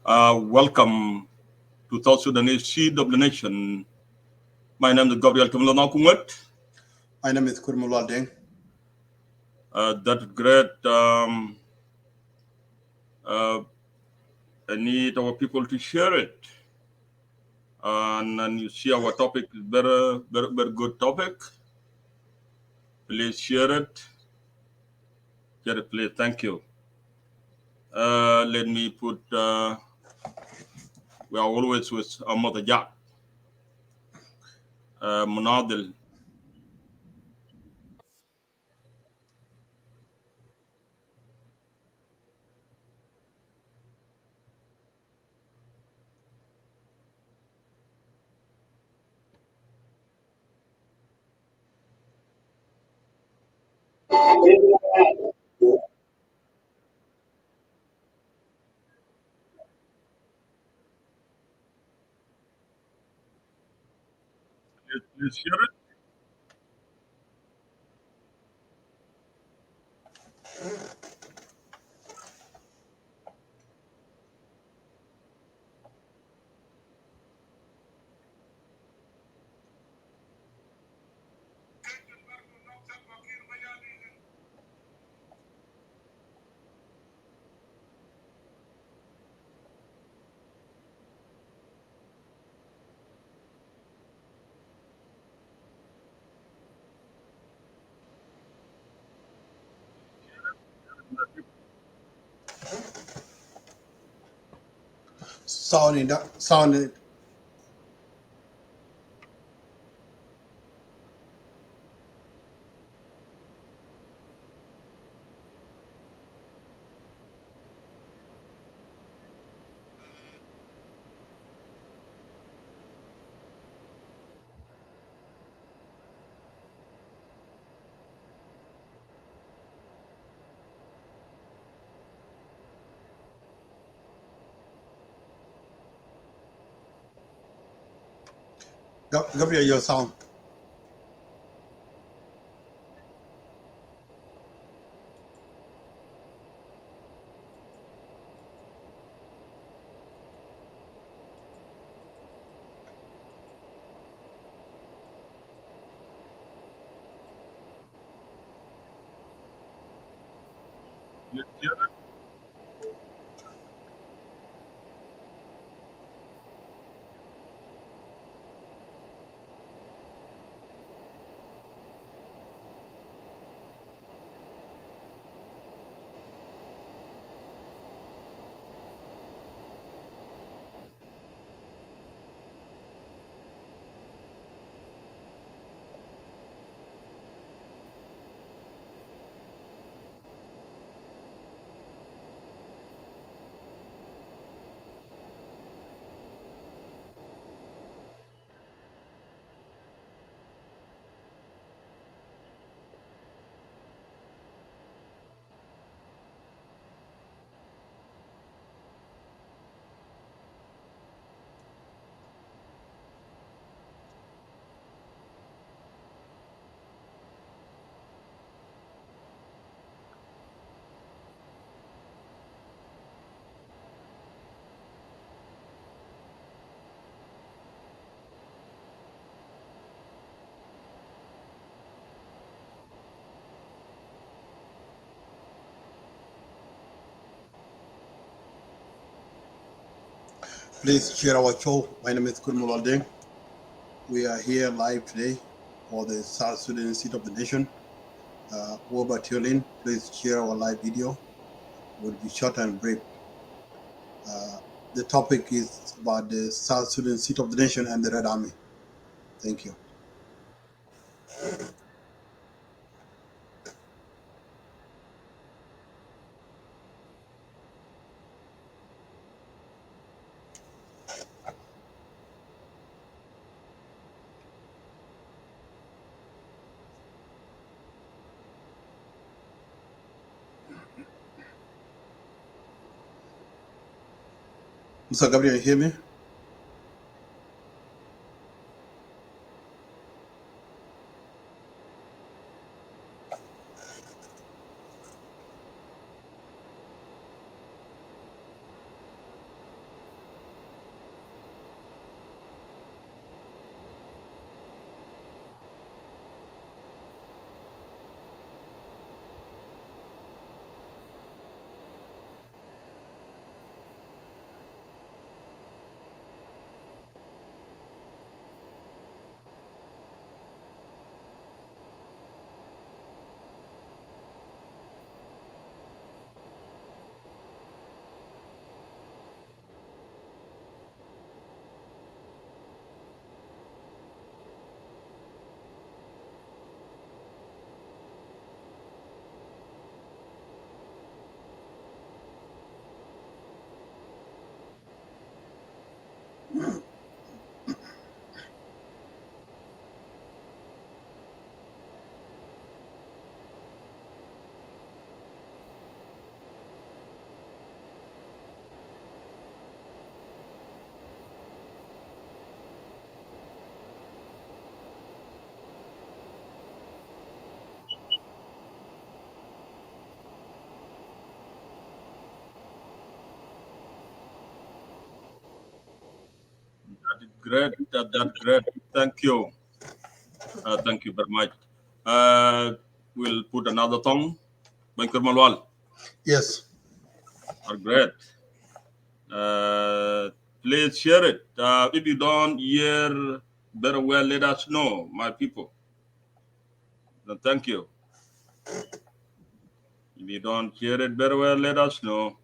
Welcome to South Sudan Seed of the Nation. My name is Gabriel Tumlanakunwet. My name is Kurmulwal Deng. That's great. Uh, I need our people to share it. And you see our topic is very good topic. Please share it. Share it, please. Thank you. Let me put, we are always with Mother Jack. Munadil. Please share it. Sounding. Gabriel, your sound. Please share it. Please share our show. My name is Kurmulwal Deng. We are here live today for the South Sudan Seat of the Nation. Whoever tune in, please share our live video. It will be short and brief. Uh, the topic is about the South Sudan Seat of the Nation and the Red Army. Thank you. Mr. Gabriel, you hear me? Great. That's great. Thank you. Thank you very much. We'll put another song. Bankur Malwal Yes. are great. Uh, please share it. If you don't hear very well, let us know, my people. Thank you. If you don't hear it very well, let us know.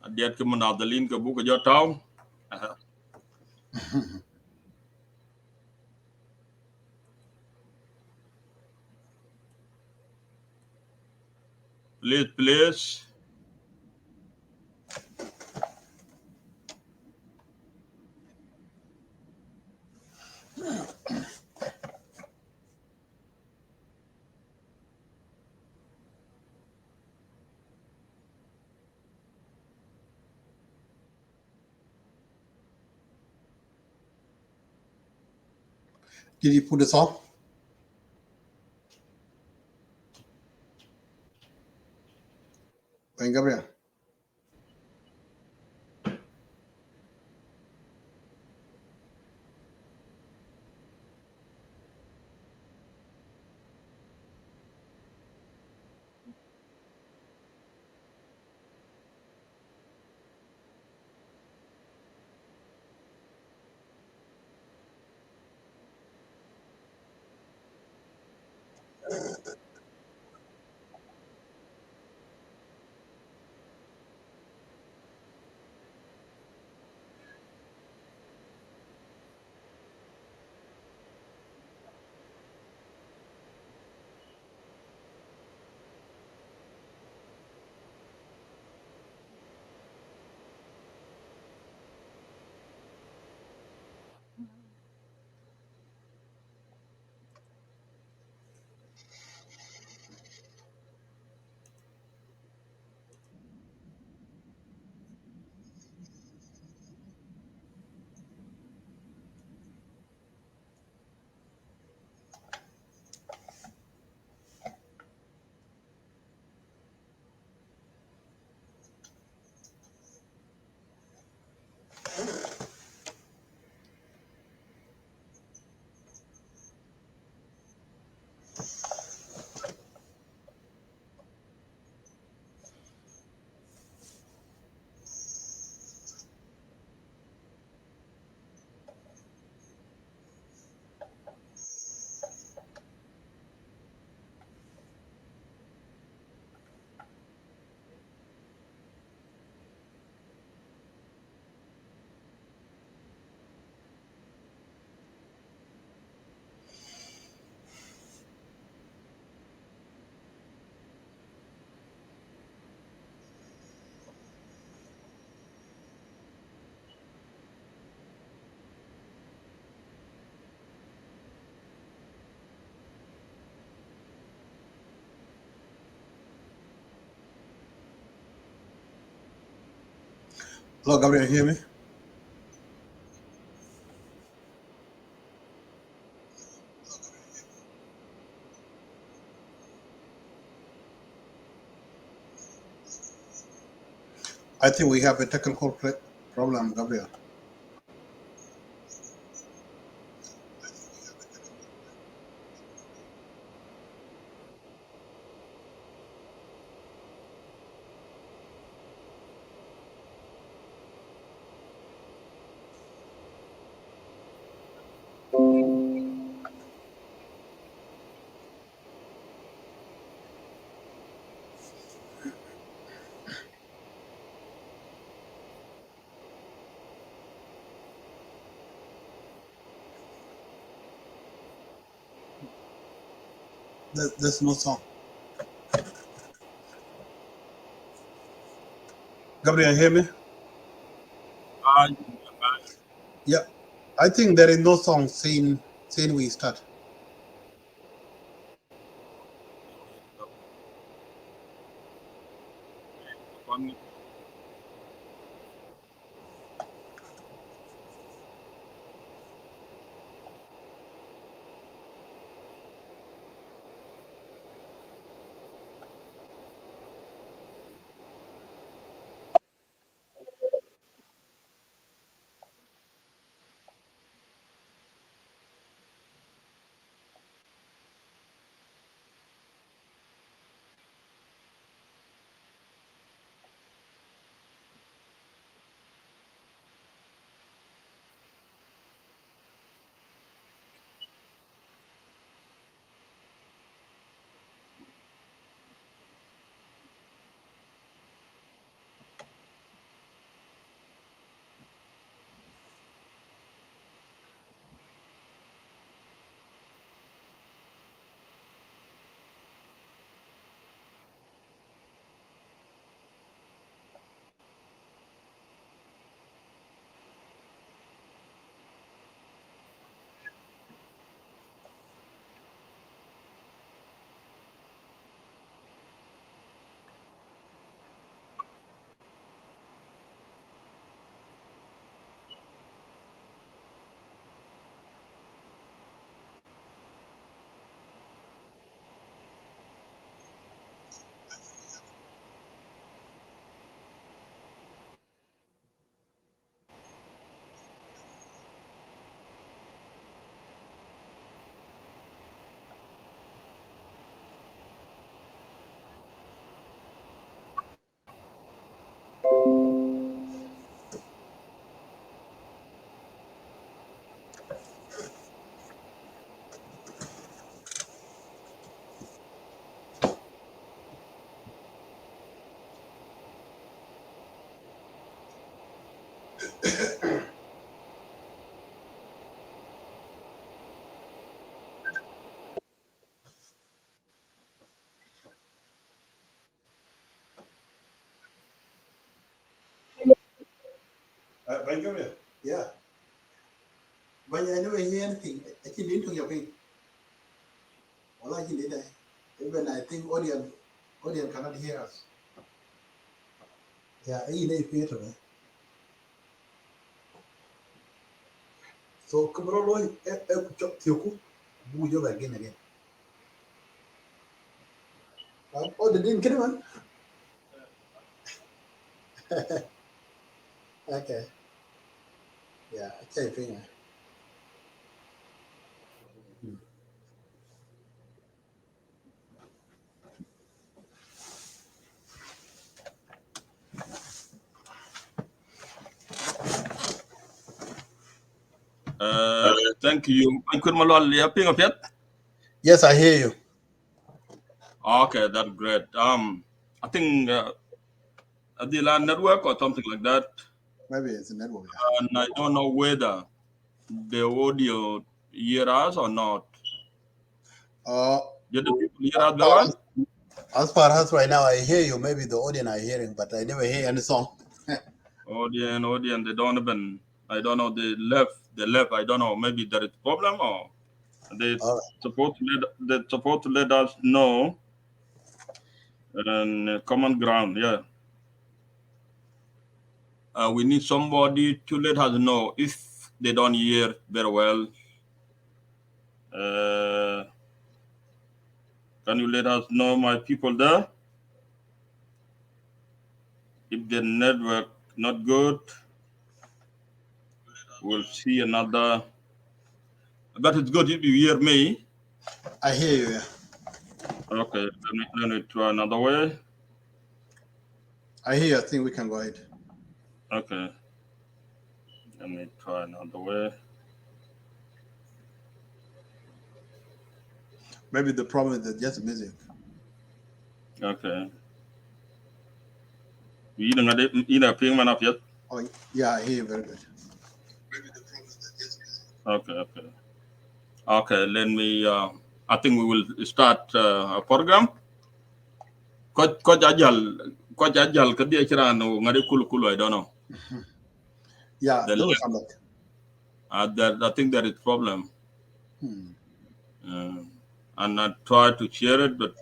Adiat ke manadalin ke buka jatau. Please, please. Did you put the song? Wayne Gabriel. Hello, Gabriel, hear me? I think we have a technical problem, Gabriel. There's no song. Gabriel, hear me? Ah, Yeah. I think there is no song since we start. Bang, come here. Yeah. But I never hear anything. I can't into your thing. All I can do, even I think audience cannot hear us. Yeah, I need to hear me. So, come on, chop Tioku. Who you again? Oh, they didn't get one? Okay. Yeah, I can't think. Thank you. Could Malol, yeah, ping up yet? Yes, I hear you. Okay, that's great. I think the land network or something like that, Maybe it's a network. and I don't know whether the audio hear us or not. Uh, Did the people hear us very well? as far as right now, I hear you. Maybe the audience are hearing, but I never hear any song. Audience, they don't even. I don't know. They left. They left. I don't know. Maybe there is problem or they All supposed to let us know and common ground. Yeah. We need somebody to let us know if they don't hear very well. Uh, can you let us know, my people there? If the network not good, we'll see another. But it's good if you hear me. I hear you. Yeah. Okay, let me try another way. I hear you. I think we can go ahead. Okay, let me try another way. Maybe the problem is that just music. Okay. You know, ping man up yet? Oh, yeah, I hear you very good. Okay, okay. Okay, let me, I think we will start a program. Coach Ajal, Kadia Chirano, Ngari Kulu Kulu, I don't know. Yeah, The they will left, come back. I think there is problem. Hmm. Uh, and I try to share it, but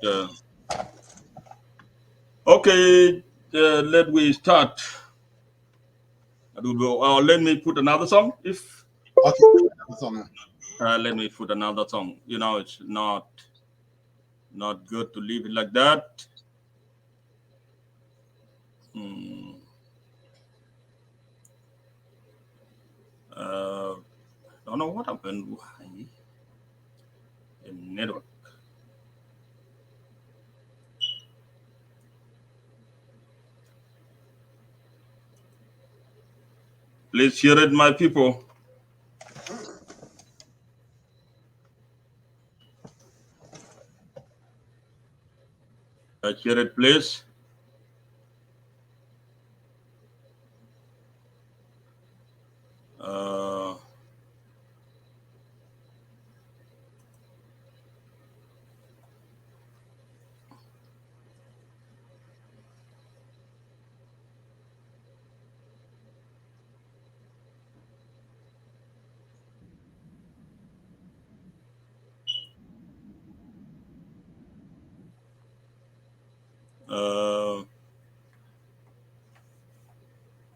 okay, let we start. Let me put another song. If Okay, that's all. let me put another song. You know, it's not good to leave it like that. Hmm. Uh, don't know what happened. Why the network? Please share it, my people. Share it, please. Uh, uh,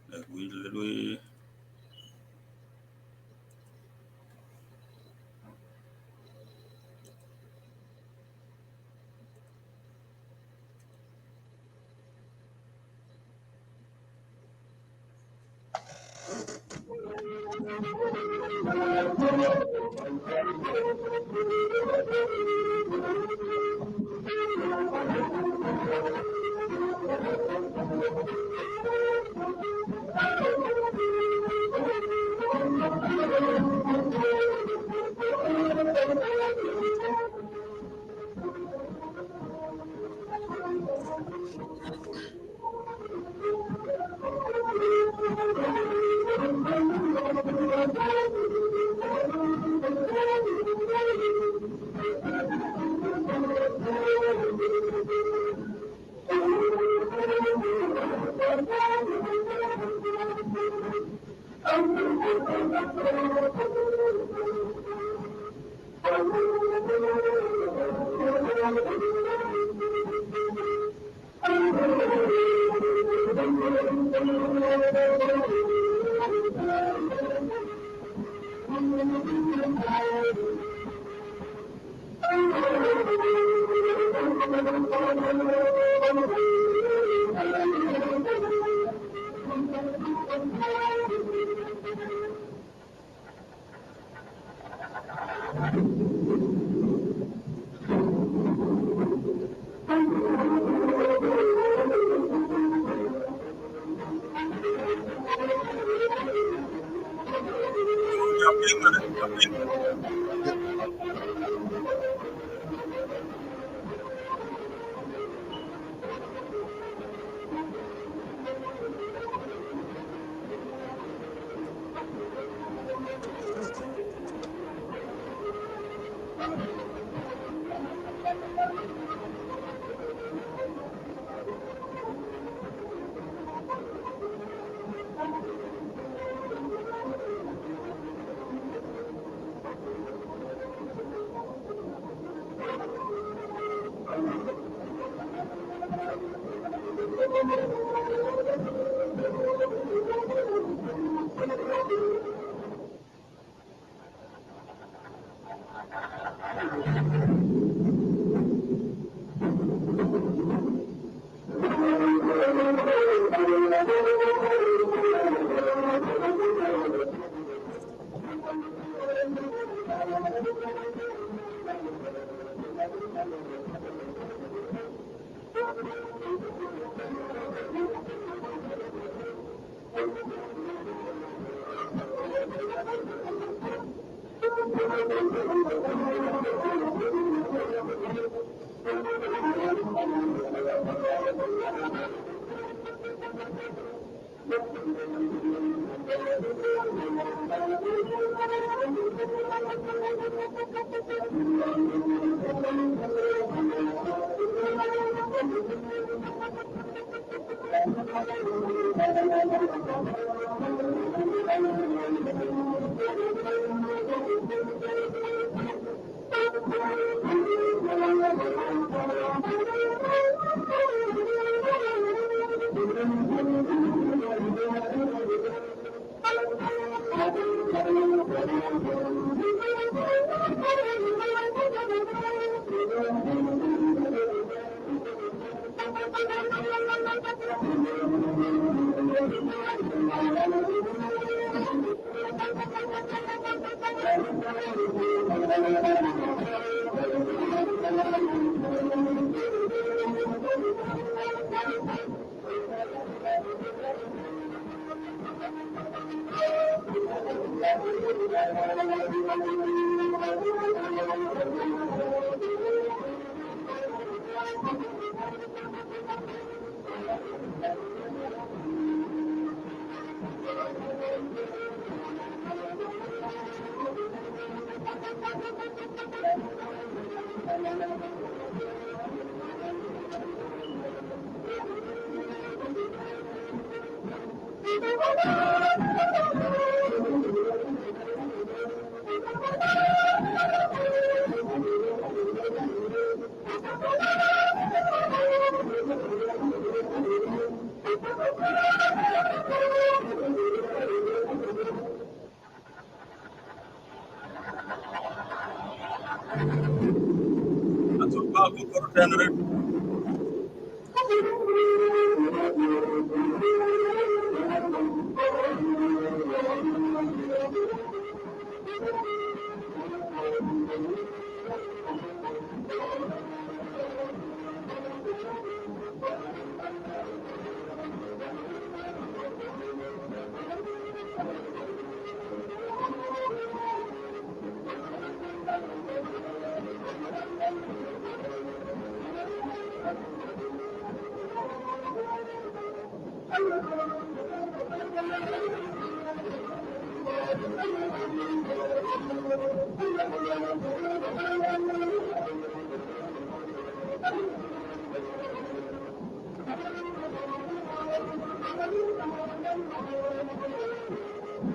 let we.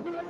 Yep.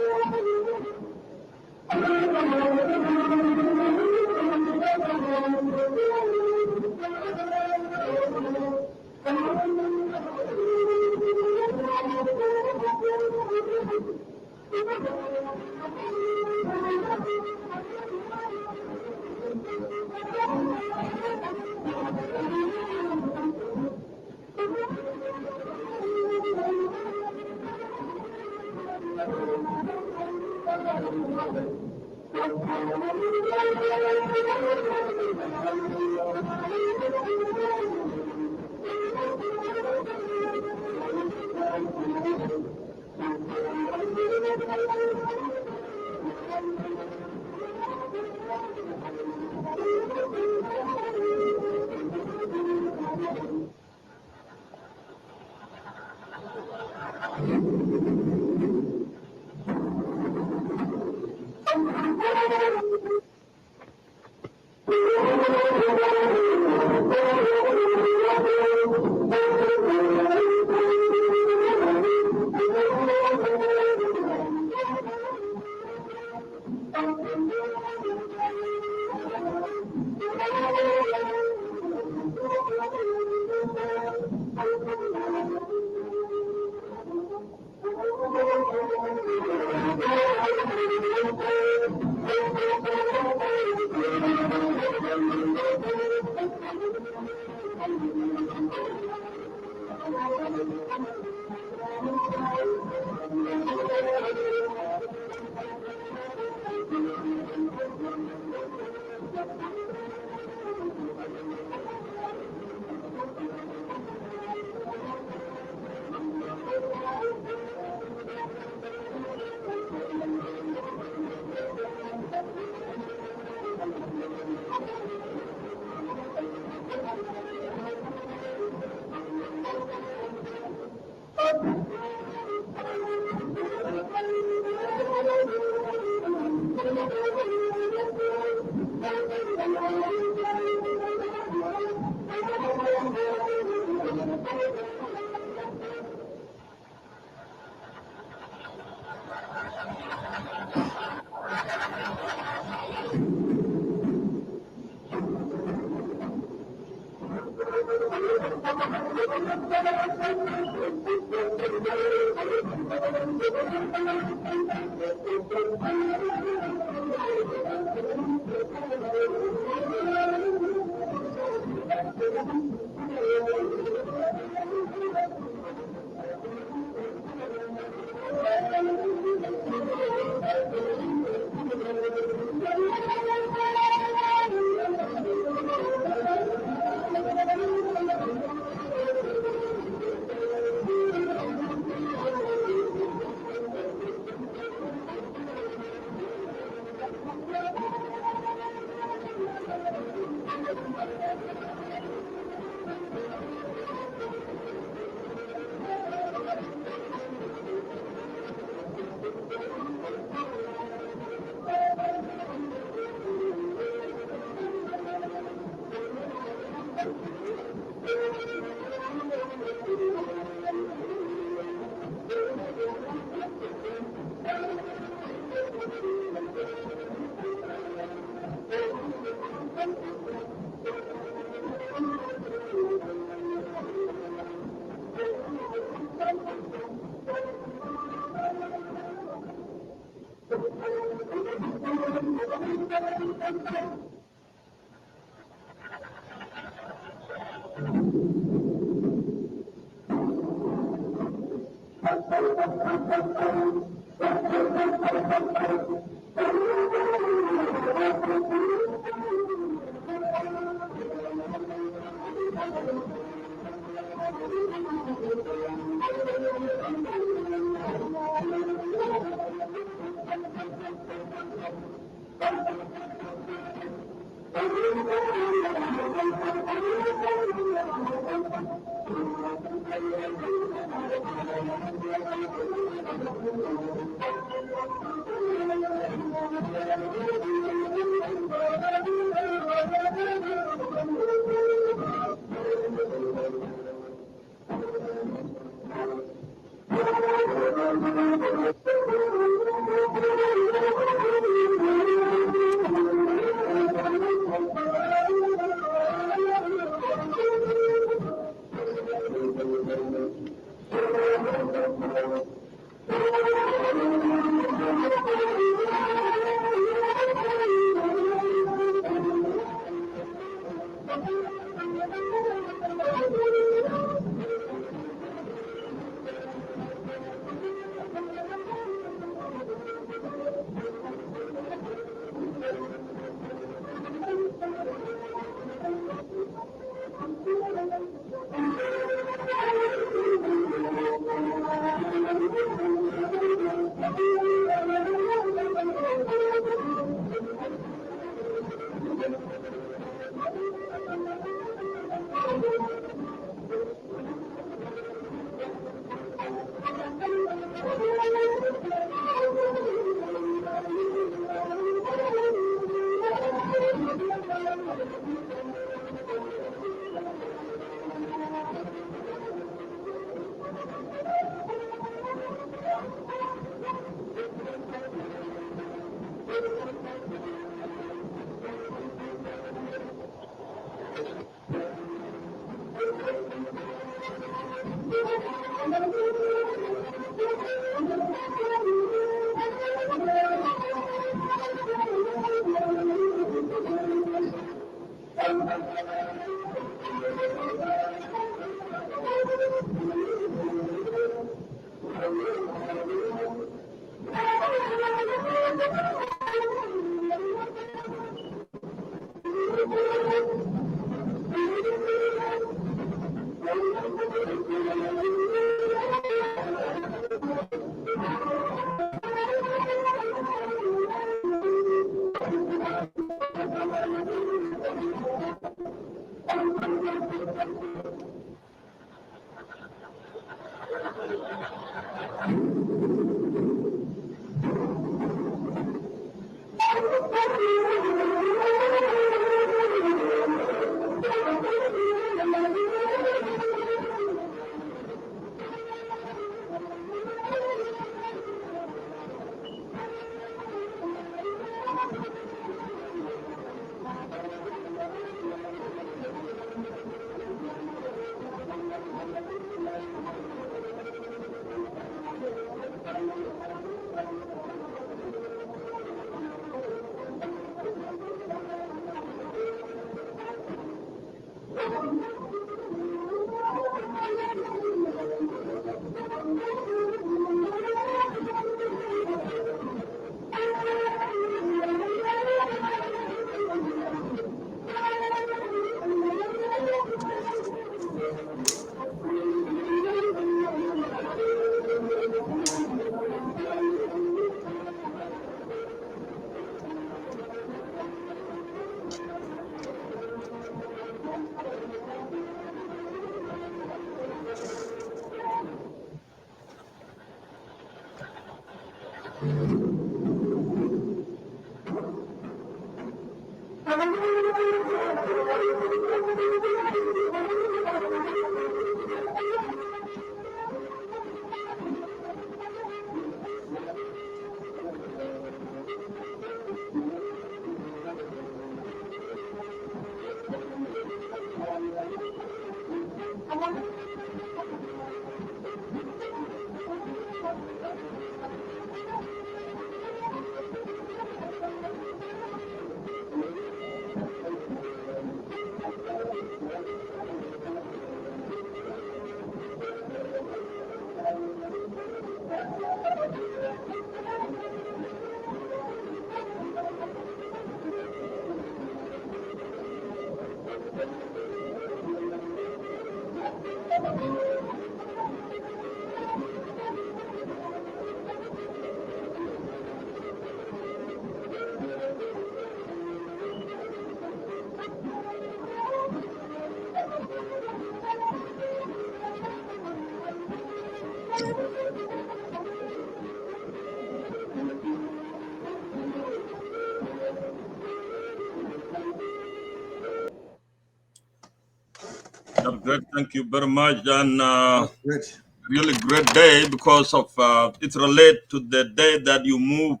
That's great. Thank you very much. And That's great. really great day because of it's related to the day that you moved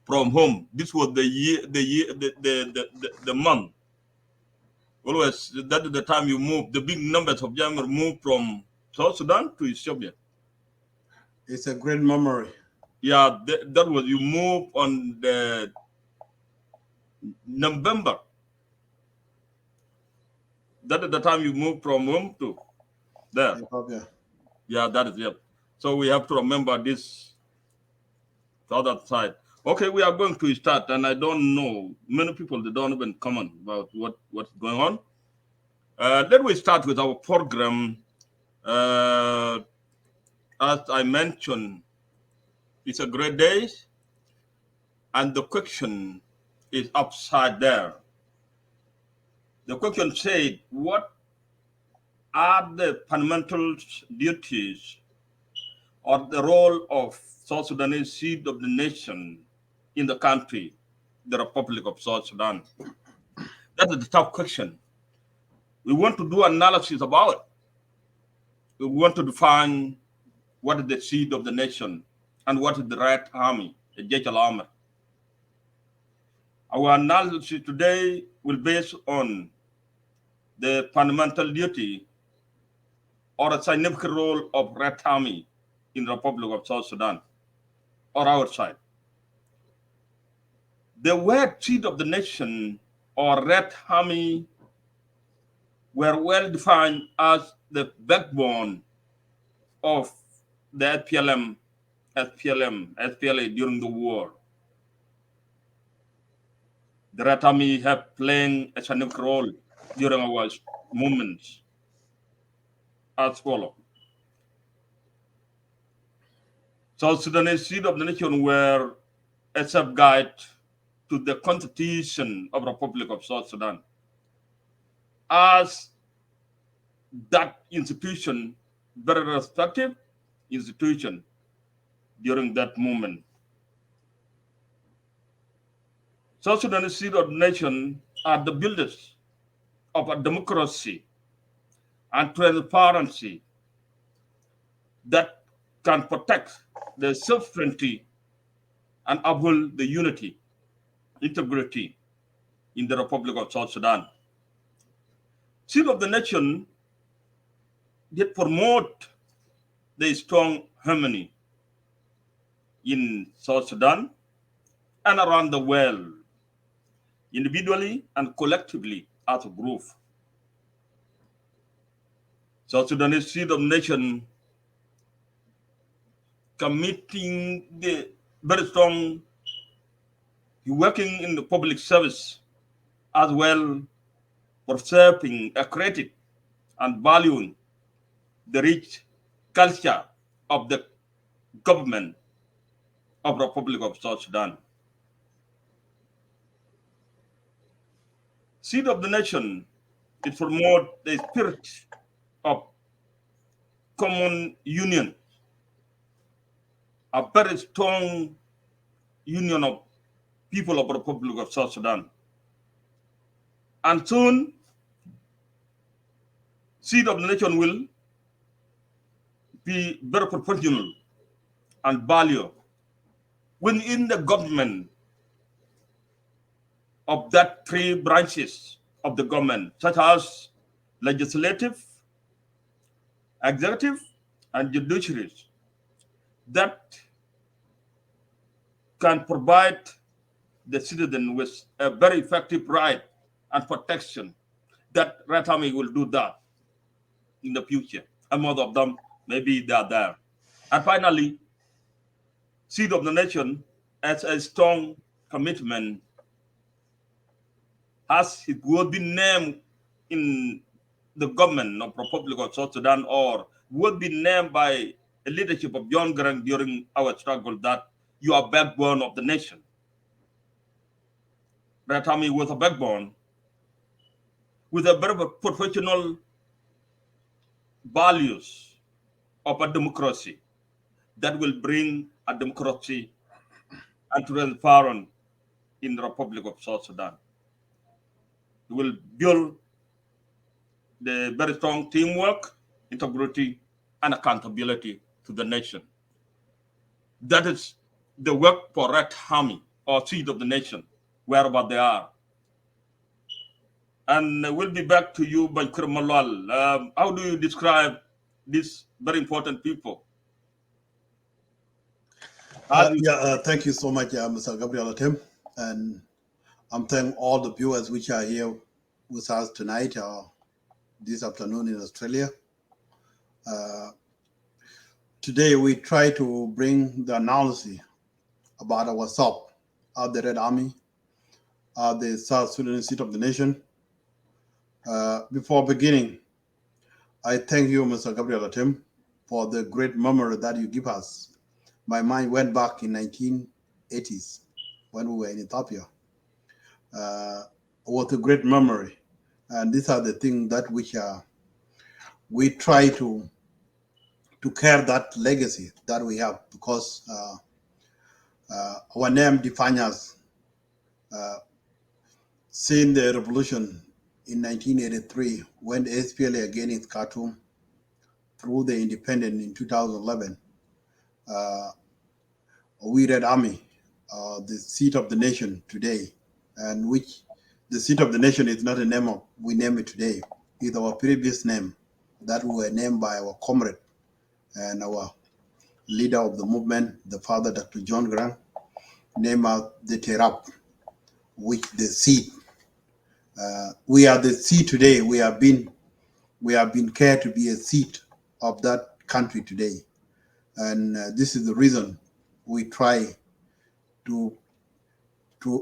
from home. This was the month. Always that is the time you moved. The big numbers of Jamaica moved from South Sudan to Ethiopia. It's a great memory. Yeah, that was you moved on the November. That is the time you moved from home to there. Ethiopia. Yeah, that is it. So we have to remember this other side. Okay, we are going to start, and I don't know many people they don't even comment about what's going on. Let we start with our program. Uh, as I mentioned, it's a great day, and the question is upside there. The question said, "What are the fundamental duties or the role of South Sudanese seed of the nation in the country, the Republic of South Sudan?" That is the tough question. We want to do analysis about it. We want to define what is the seed of the nation and what is the Red Army, the Jejal Army. Our analysis today will base on the fundamental duty or a significant role of Red Army in the Republic of South Sudan or outside. The word seed of the nation or Red Army were well defined as the backbone of the SPLA during the war. The Red Army have playing a significant role during our movements as follows. South Sudanese seed of the nation were a sub-guide to the Constitution of the Republic of South Sudan. As that institution, very respected institution during that moment. South Sudanese seed of the nation are the builders of a democracy and transparency that can protect the sovereignty and uphold the unity, integrity in the Republic of South Sudan. Seed of the nation did promote the strong harmony in South Sudan and around the world, individually and collectively as a group. South Sudanese seed of the nation committing the very strong working in the public service as well preserving, creating and valuing the rich culture of the government of the Republic of South Sudan. Seed of the nation, it promotes the spirit of common union, a very strong union of people of the Republic of South Sudan. And soon, seed of the nation will be very proportional and value within the government of that three branches of the government, such as legislative, executive, and judiciary, that can provide the citizen with a very effective right and protection. That Red Army will do that in the future. And most of them, maybe they are there. And finally, seed of the nation as a strong commitment as it would be named in the government of Republic of South Sudan or would be named by the leadership of John Grant during our struggle that you are backbone of the nation. Red Army was a backbone with a very professional values of a democracy that will bring a democracy and transparency in the Republic of South Sudan. It will build the very strong teamwork, integrity, and accountability to the nation. That is the work for Red Army or seed of the nation, wherever they are. And we'll be back to you, Bankur Malwal. How do you describe these very important people? Thank you so much, Mr. Gabriel Atem. And I'm thanking all the viewers which are here with us tonight or this afternoon in Australia. Today we try to bring the analysis about our SOP, the Red Army, the South Sudan seat of the nation. Before beginning, I thank you, Mr. Gabriel Atem, for the great memory that you give us. My mind went back in 1980s when we were in Ethiopia. What a great memory. And these are the things that which we try to carry that legacy that we have because our name defines us. Seeing the revolution in 1983 when the SPLA against Khartoum through the independence in 2011, we Red Army, the seat of the nation today, and which the seat of the nation is not a name of we name it today, it's our previous name that were named by our comrade and our leader of the movement, the father Dr. John Grant, named out the Terap, which the seed. We are the seed today. We have been cared to be a seed of that country today, and this is the reason we try to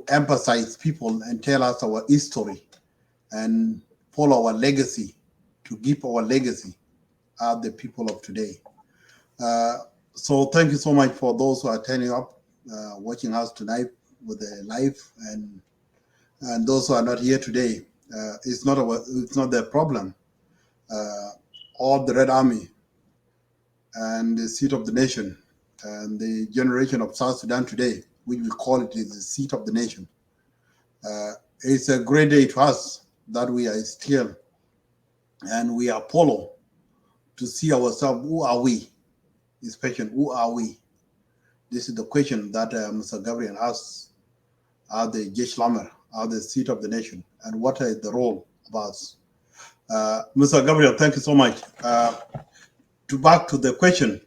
emphasize people and tell us our history and follow our legacy, to give our legacy are the people of today. Uh, so thank you so much for those who are turning up, watching us tonight with the live, and those who are not here today. It's not their problem. Uh, all the Red Army and the seat of the nation and the generation of South Sudan today, which we call it is the seat of the nation. Uh, it's a great day to us that we are still and we are follow to see ourselves. Who are we? Especially, who are we? This is the question that Mr. Gabriel asks. Are the Jesh Lamer, are the seat of the nation, and what is the role of us? Mr. Gabriel, thank you so much. Back to the question,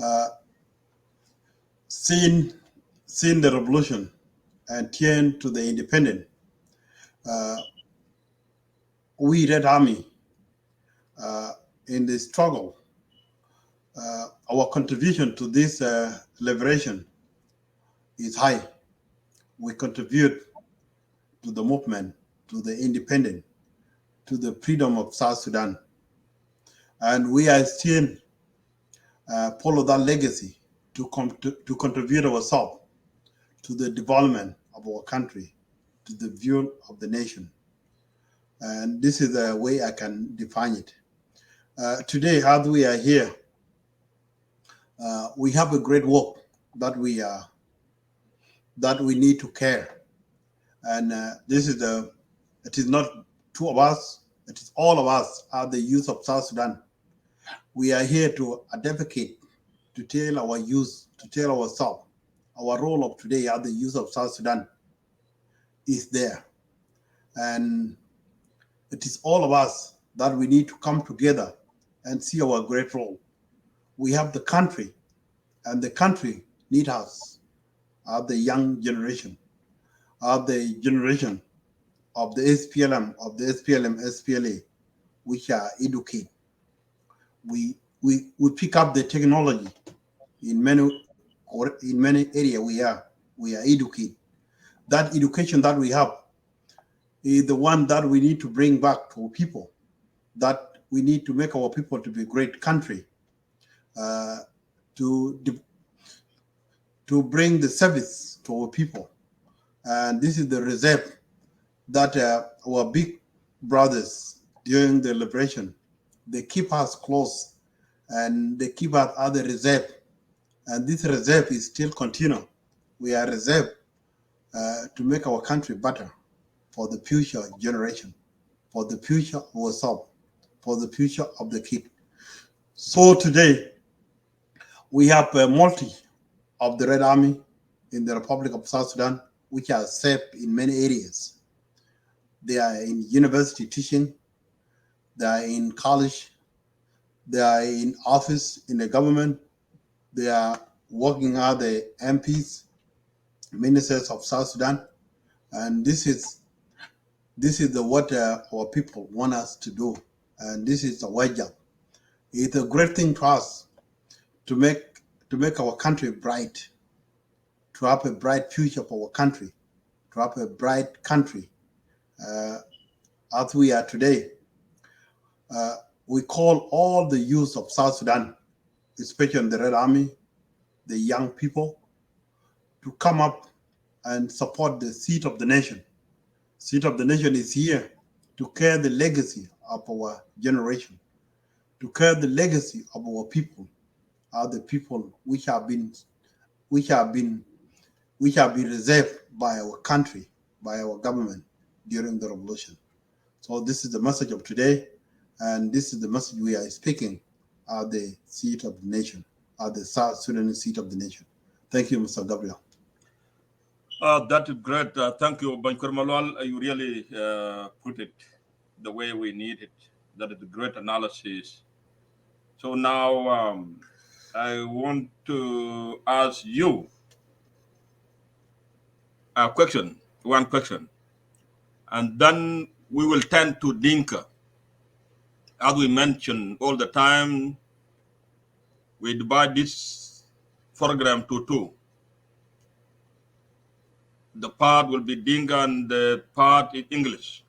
uh, seeing the revolution and turn to the independent, uh, we Red Army uh, in the struggle, our contribution to this liberation is high. We contribute to the movement, to the independent, to the freedom of South Sudan. And we are still follow that legacy to contribute ourselves to the development of our country, to the view of the nation. And this is the way I can define it. Today, as we are here, we have a great work that we need to care. And it is not two of us, it is all of us are the youth of South Sudan. We are here to advocate, to tell our youth, to tell ourselves, our role of today as the youth of South Sudan is there. And it is all of us that we need to come together and see our great role. We have the country, and the country needs us, as the young generation, as the generation of the SPLM, of the SPLM, SPLA, which are educated. We pick up the technology in many areas. We are educated. That education that we have is the one that we need to bring back to people. That we need to make our people to be a great country, to bring the service to our people. And this is the reserve that our big brothers during the liberation, they keep us close and they keep us as a reserve. And this reserve is still continue. We are reserved to make our country better for the future generation, for the future of ourselves, for the future of the kid. So today, we have a multi of the Red Army in the Republic of South Sudan, which are safe in many areas. They are in university teaching, they are in college, they are in office in the government, they are working as the MPs, ministers of South Sudan, and this is what our people want us to do, and this is a white job. It's a great thing to us to make our country bright, to have a bright future for our country, to have a bright country uh, as we are today. We call all the youth of South Sudan, especially the Red Army, the young people, to come up and support the seat of the nation. Seat of the nation is here to carry the legacy of our generation, to carry the legacy of our people, are the people which have been reserved by our country, by our government during the revolution. So this is the message of today, and this is the message we are speaking at the seat of the nation, at the South Sudan seat of the nation. Thank you, Mr. Gabriel. That is great. Thank you, Bankur Malwal. You really put it the way we need it. That is a great analysis. So now I want to ask you a question, one question, and then we will turn to Dinka. As we mentioned all the time, we divide this program to two. The part will be Dinka and the part in English.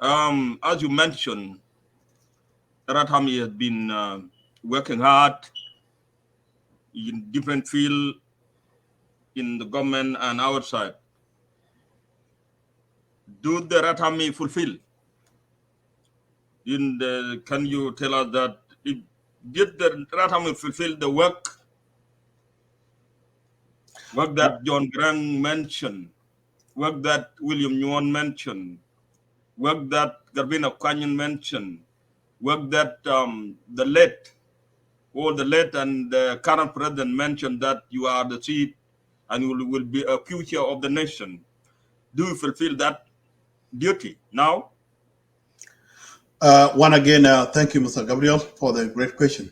As you mentioned, Ratami has been working hard in different fields in the government and outside. Do the Ratami fulfill? Can you tell us that did the Ratami fulfill the work that John Grant mentioned, work that William Nguyen mentioned, work that Garbina Canyon mentioned, work that the late and the current president mentioned that you are the seed and you will be a future of the nation. Do you fulfill that duty now? One again, thank you, Mr. Gabriel, for the great question.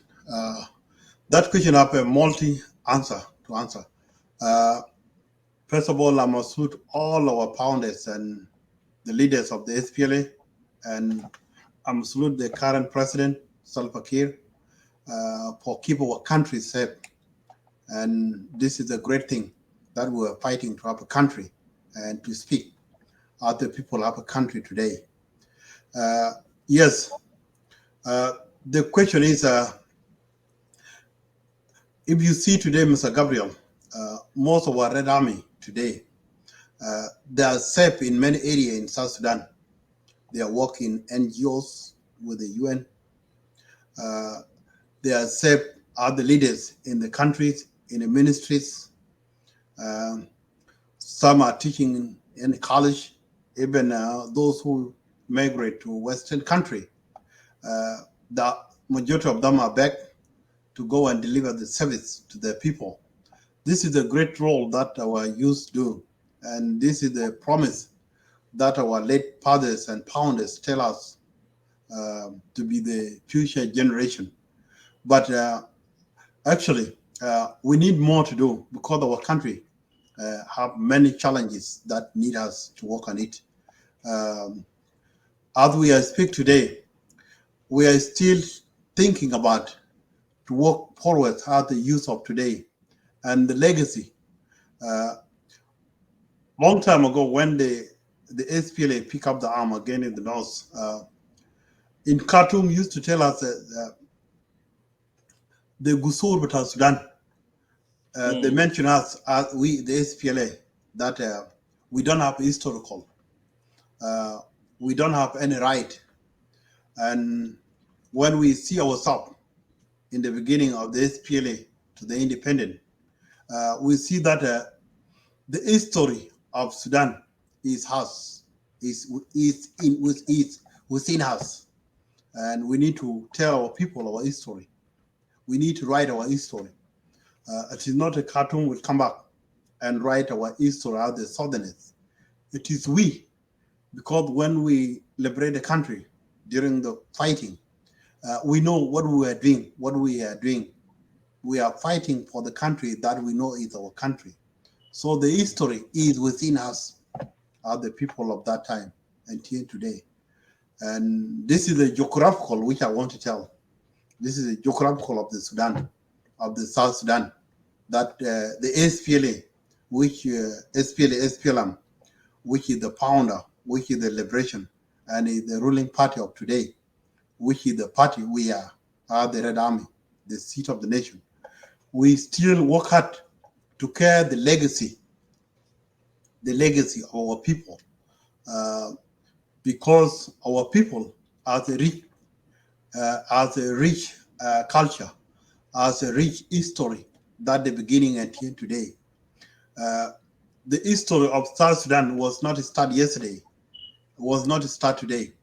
That question have a multi-answer to answer. First of all, I must salute all our founders and the leaders of the SPLA, and I must salute the current president, Salva Kiir, for keeping our country safe. And this is a great thing that we are fighting to have a country and to speak other people have a country today. Yes, the question is, if you see today, Mr. Gabriel, most of our Red Army today, they are safe in many areas in South Sudan. They are working NGOs with the UN. They are safe other leaders in the countries, in the ministries. Some are teaching in college, even those who migrate to Western country. The majority of them are back to go and deliver the service to the people. This is a great role that our youth do, and this is the promise that our late fathers and founders tell us to be the future generation. But actually, we need more to do because our country have many challenges that need us to work on it. As we speak today, we are still thinking about to work forward as the youth of today and the legacy. Long time ago, when the SPLA pick up the arm again in the north, in Khartoum used to tell us that the Gusur Batal Sudan, they mention us as we, the SPLA, that we don't have historical, we don't have any right. And when we see ourselves in the beginning of the SPLA to the independent, we see that the history of Sudan is us, within us, and we need to tell our people our history. We need to write our history. It is not a cartoon will come back and write our history as the Southerners. It is we, because when we liberate the country during the fighting, we know what we are doing. What we are doing, we are fighting for the country that we know is our country. So the history is within us, are the people of that time until today. And this is a geographical which I want to tell. This is a geographical of the Sudan, of the South Sudan, that the SPLA, which SPLM, which is the founder, which is the liberation, and is the ruling party of today, which is the party we are the Red Army, the seat of the nation. We still work hard to carry the legacy of our people, because our people has a rich culture, has a rich history that the beginning until today. The history of South Sudan was not started yesterday, was not started today.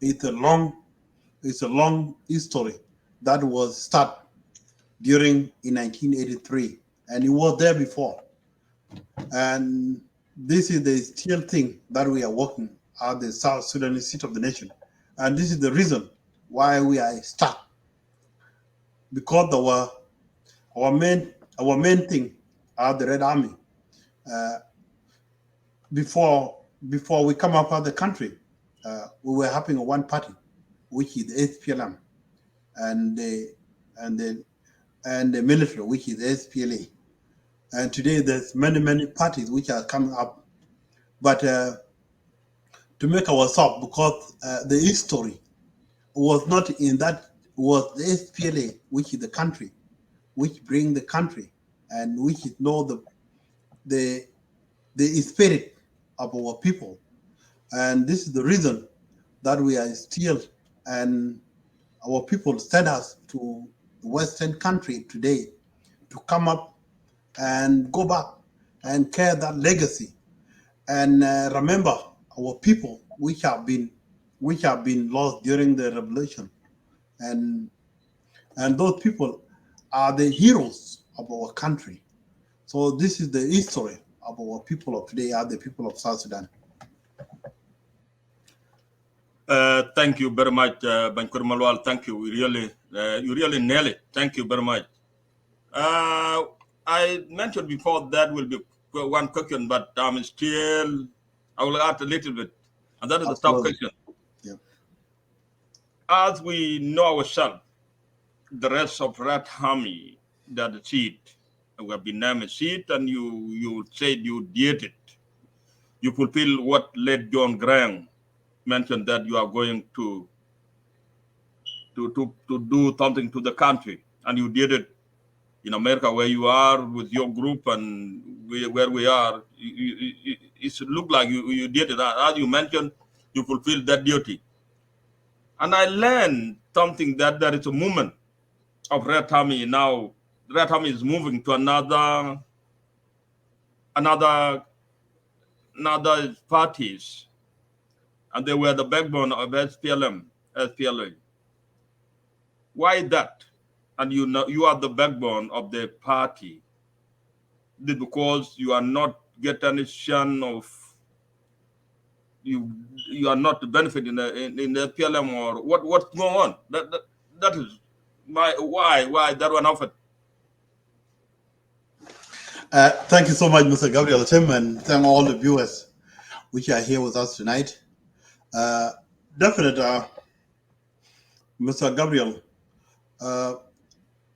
It's a long history that was started during in 1983, and it was there before. And this is the still thing that we are working at the South Sudanese seat of the nation and this is the reason why we are stuck, because our main thing are the Red Army. Uh, before we come up with the country, we were having a one party, which is the SPLM, and the military, which is SPLA. And today there's many parties which are coming up, but to make ourselves, because the history was not in that, was the SPLA, which is the country, which bring the country, and which is know the the spirit of our people. And this is the reason that we are still, and our people send us to the Western country today to come up and go back and carry that legacy, and remember our people which have been lost during the revolution, and those people are the heroes of our country. So this is the history of our people of today, are the people of South Sudan. Thank you very much, Bankur Malwal. Thank you. You really nail it. Thank you very much. Uh, I mentioned before that will be one question, but I will add a little bit. And that is the top Absolutely. question. Yeah. As we know ourselves, the rest of Red Army, that the seat, we have been named a seat, and you said you did it. You fulfill what late John Graham mentioned, that you are going to do something to the country, and you did it in America, where you are with your group, and where we are. It look like you did it. As you mentioned, you fulfilled that duty. And I learned something, that there is a movement of Red Army now. Red Army is moving to another parties, and they were the backbone of SPLA. Why that? And you know you are the backbone of the party. Because you are not get any chance of, you you are not benefiting in the PLM, or what's going on. That is my why that one offered. Thank you so much, Mr. Gabriel Tim, and thank all the viewers which are here with us tonight. Uh, Definitely, Mr. Gabriel, uh,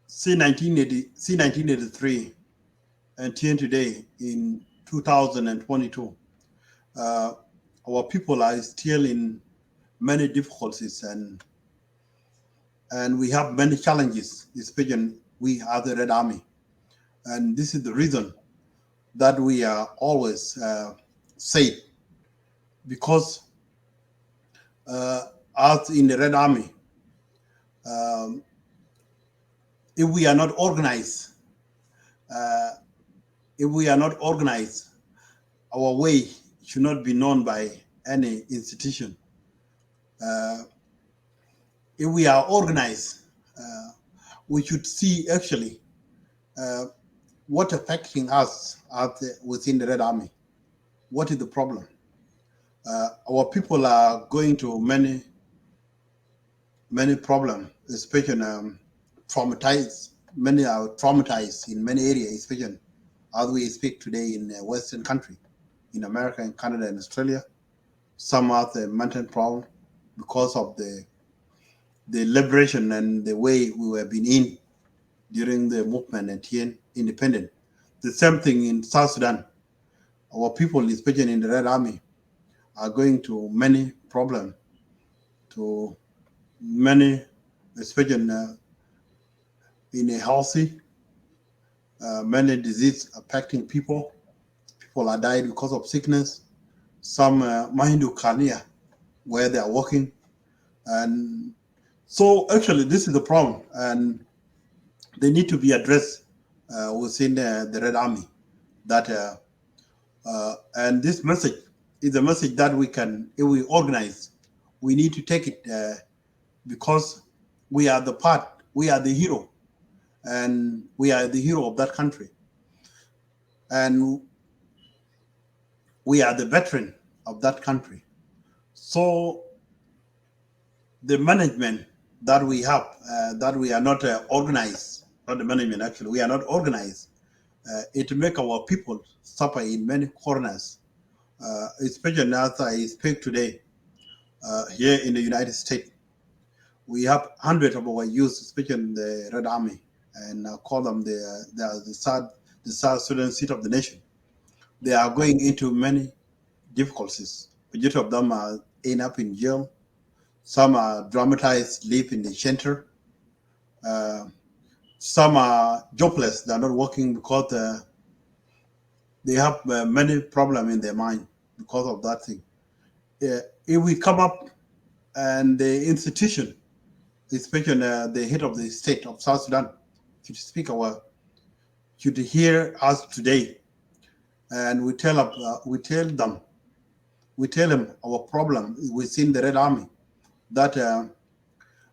see 1983 until today in 2022, uh, our people are still in many difficulties, and we have many challenges, especially we are the Red Army. And this is the reason that we are always safe, because us in the Red Army, um, if we are not organized, uh, if we are not organized, our way should not be known by any institution. Uh, if we are organized, uh, we should see actually uh, what affecting us within the Red Army. What is the problem? Our people are going to many problems, especially traumatized. Many are traumatized in many areas, especially as we speak today in a Western country, in America, and Canada, and Australia. Some have the mental problem because of the liberation and the way we were being in during the movement and TN independent. The same thing in South Sudan. Our people, especially in the Red Army, are going to many problems, to many, especially in a healthy, many disease affecting people. People are dying because of sickness. Some Mahindu Kania, where they are working. And so actually this is the problem, and they need to be addressed within the Red Army. That and this message is a message that we can, if we organize, we need to take it, because we are the hero, and we are the hero of that country, and we are the veteran of that country. So the management that we have, that we are not organized, not the management actually, we are not organized. It make our people suffer in many corners, especially as I speak today here in the United States. We have hundreds of our youth, especially in the Red Army, and call them the South Sudan seat of the nation. They are going into many difficulties. Majority of them are end up in jail. Some are dramatized, live in the shelter. Uh, some are jobless. They are not working because they have many problems in their mind because of that thing. If we come up and the institution, especially the head of the state of South Sudan, should speak our should hear us today, and we tell them our problem within the Red Army. That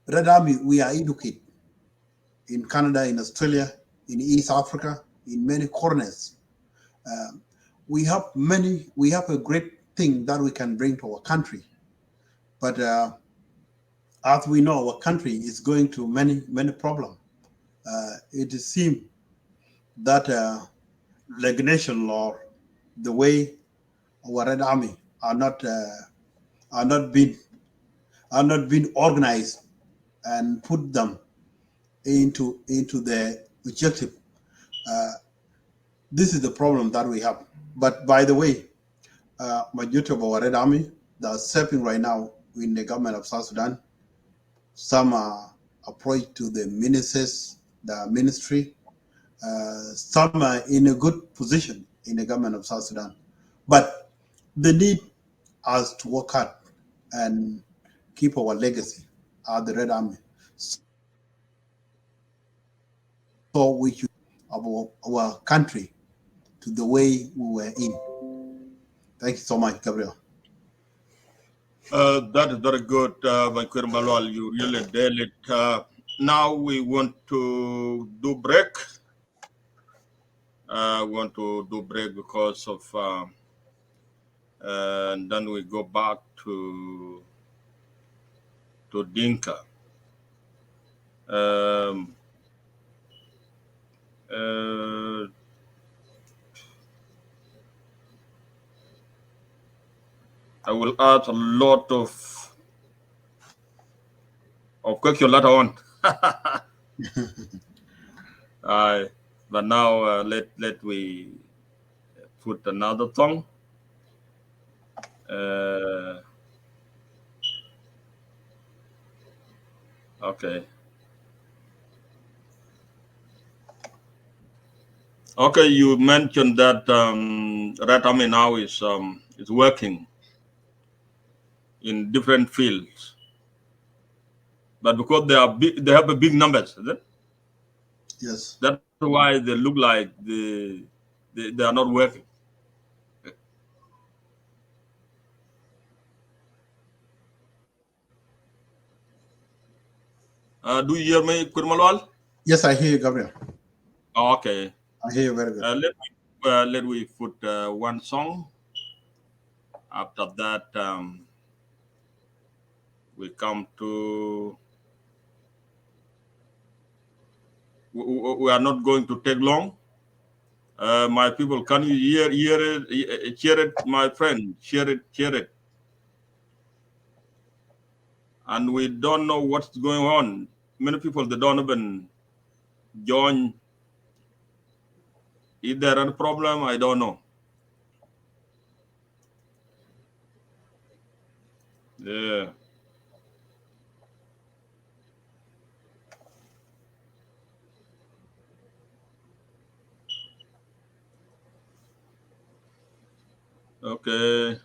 Red Army, we are educated in Canada, in Australia, in East Africa, in many corners. Um, we have a great thing that we can bring to our country. But as we know, our country is going through many problems. It seems that legislation law, the way our Red Army are not are not being are not being organized and put them into their objective. Uh, this is the problem that we have. But by the way, majority of our Red Army that are serving right now in the government of South Sudan, some are approached to the ministers, the ministry. Some are in a good position in the government of South Sudan. But they need us to work hard and keep our legacy at the Red Army. So we should our country to the way we were in. Thank you so much, Gabriel. That is very good, Bankwir Malwal. You really nailed it. Now we want to do break. We want to do break because of, and then we go back to Dinka. Um, uh, I will add a lot of question later on. uh, but now let we put another song. Uh, okay. Okay, you mentioned that Red Army now is working in different fields, but because they are big, they have a big numbers. Is it? Yes. That's why they look like they are not working. Do you hear me, Kurmalwal? Yes, I hear you, Gabriel. Okay. I hear you very good. Let we put one song. After that, we come to. We are not going to take long. My people, can you hear it? Share it, my friend. Share it, share it. And we don't know what's going on. Many people they don't even join. Is there any problem? I don't know. Yeah. Okay.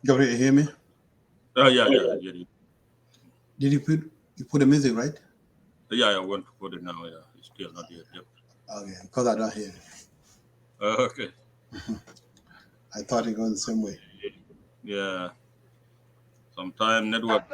Gabriel, you hear me? Yeah, I get it. Did you put the music right? Yeah, I want to put it now. Yeah, it's still not yet. Yep. Okay, because I don't hear it. Okay. I thought it goes the same way. Yeah. Sometime network.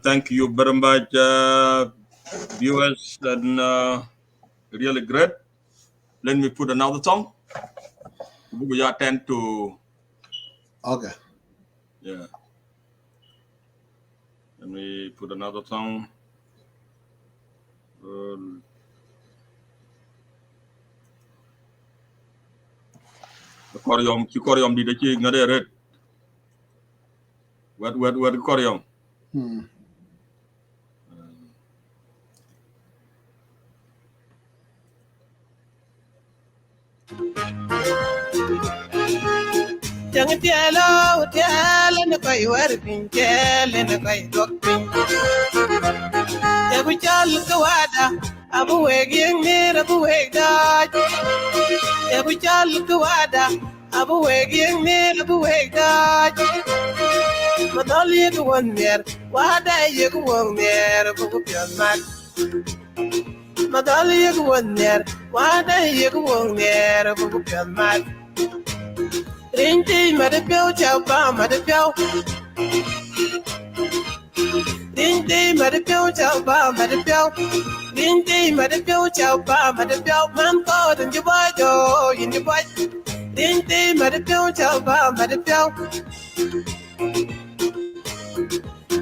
Thank you very much, viewers, and really great. Let me put another song. We attend to, Okay. yeah. Let me put another song. koryom ci koryom di da ci ngade red wet koryom Jangan tialo na kay warping tialo na kay dokping. Jabu chal kawada abu weging nir abu wegdaj. Jabu chal kawada abu weging nir abu wegdaj. Madali ko wonder wada yego wonder buku pianmat. Madali ko wonder wada yego wonder buku pianmat. Rinti madapyo chapa madapyo. Rinti madapyo chapa madapyo. Rinti madapyo chapa madapyo. Man ko dun jubai jo yin jubai. Rinti madapyo chapa madapyo.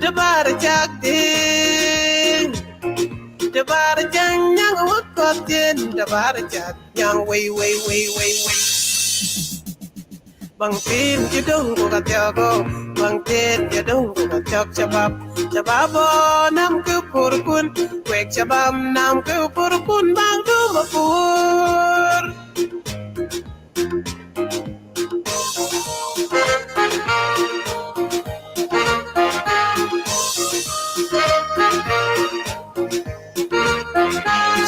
Dabar jak din. Dabar jang yang wot ko din. Dabar jak yang way. Bang tin you don't go got your go. Bang tin you don't go got your chabab. Chababo nam ku purkun. Wek chabam nam ku purkun bang du mapur.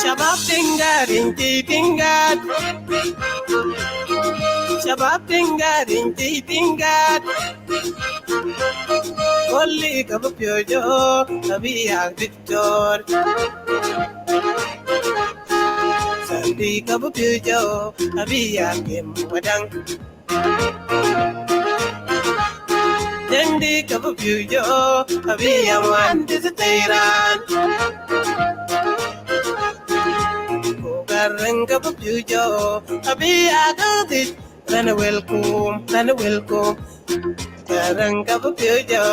Shabab tinggal rinci tinggal. Shabab tinggal rinci tinggal. Only kabu pyojo tabi ang Victor. Sandi kabu pyojo tabi ang Kim Wadang. Dendi kabu pyojo tabi ang Wandi sa Tehran. Karang kabu pyojo tabi agatit. Rana welcome. Karang kabu pyojo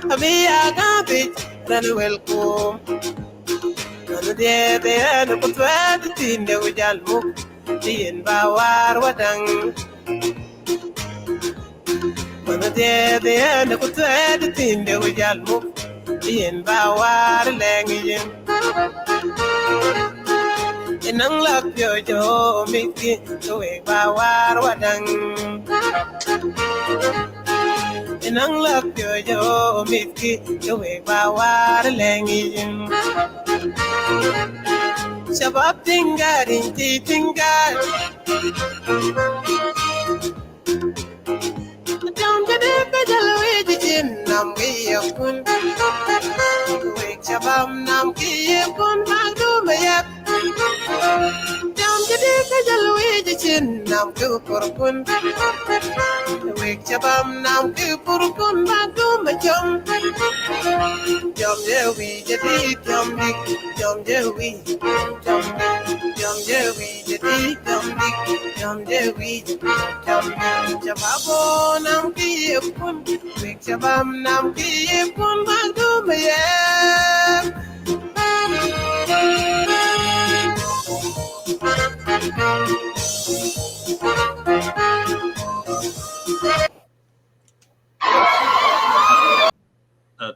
tabi agatit. Rana welcome. Ano de ano kutwa tinde ujal muk tien bawar wadang. Ano de ano kutwa tinde ujal muk tien bawar lengiyen. Inang lak pyojo miki tuwe bawar wadang. Inang lak pyojo miki tuwe bawar lengiyen. Shabab tinggal rinci tinggal. Don't get it, but the jin nam giyakun. Wek shabab nam giyakun magdu mayak. Don't get it, but the jin nam giyakun. Wek shabab nam giyakun magdu mayam. Jom jewi jadi jom dik jom jewi jom jewi jadi jom jewi jom jababo nam kiyepun wek jabam nam kiyepun magdu mayem.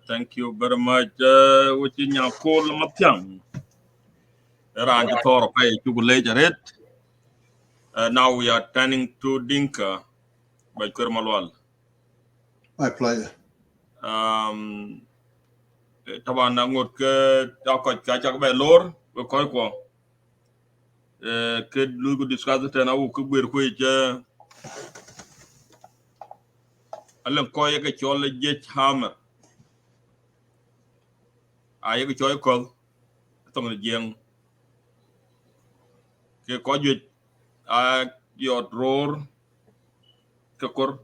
Thank you very much. Which in your call Matiang. Rangi Toro Pay to Red. Now we are turning to Dinka by Kurmalwal. My pleasure. Taban ngot ke takot kacak bay lor ko koy ko ke lu ko discuss te na ko ber ko je alen ko ye ke chol je hammer ay ke choy ko tong jeng ke ko ju a yot ror ke kor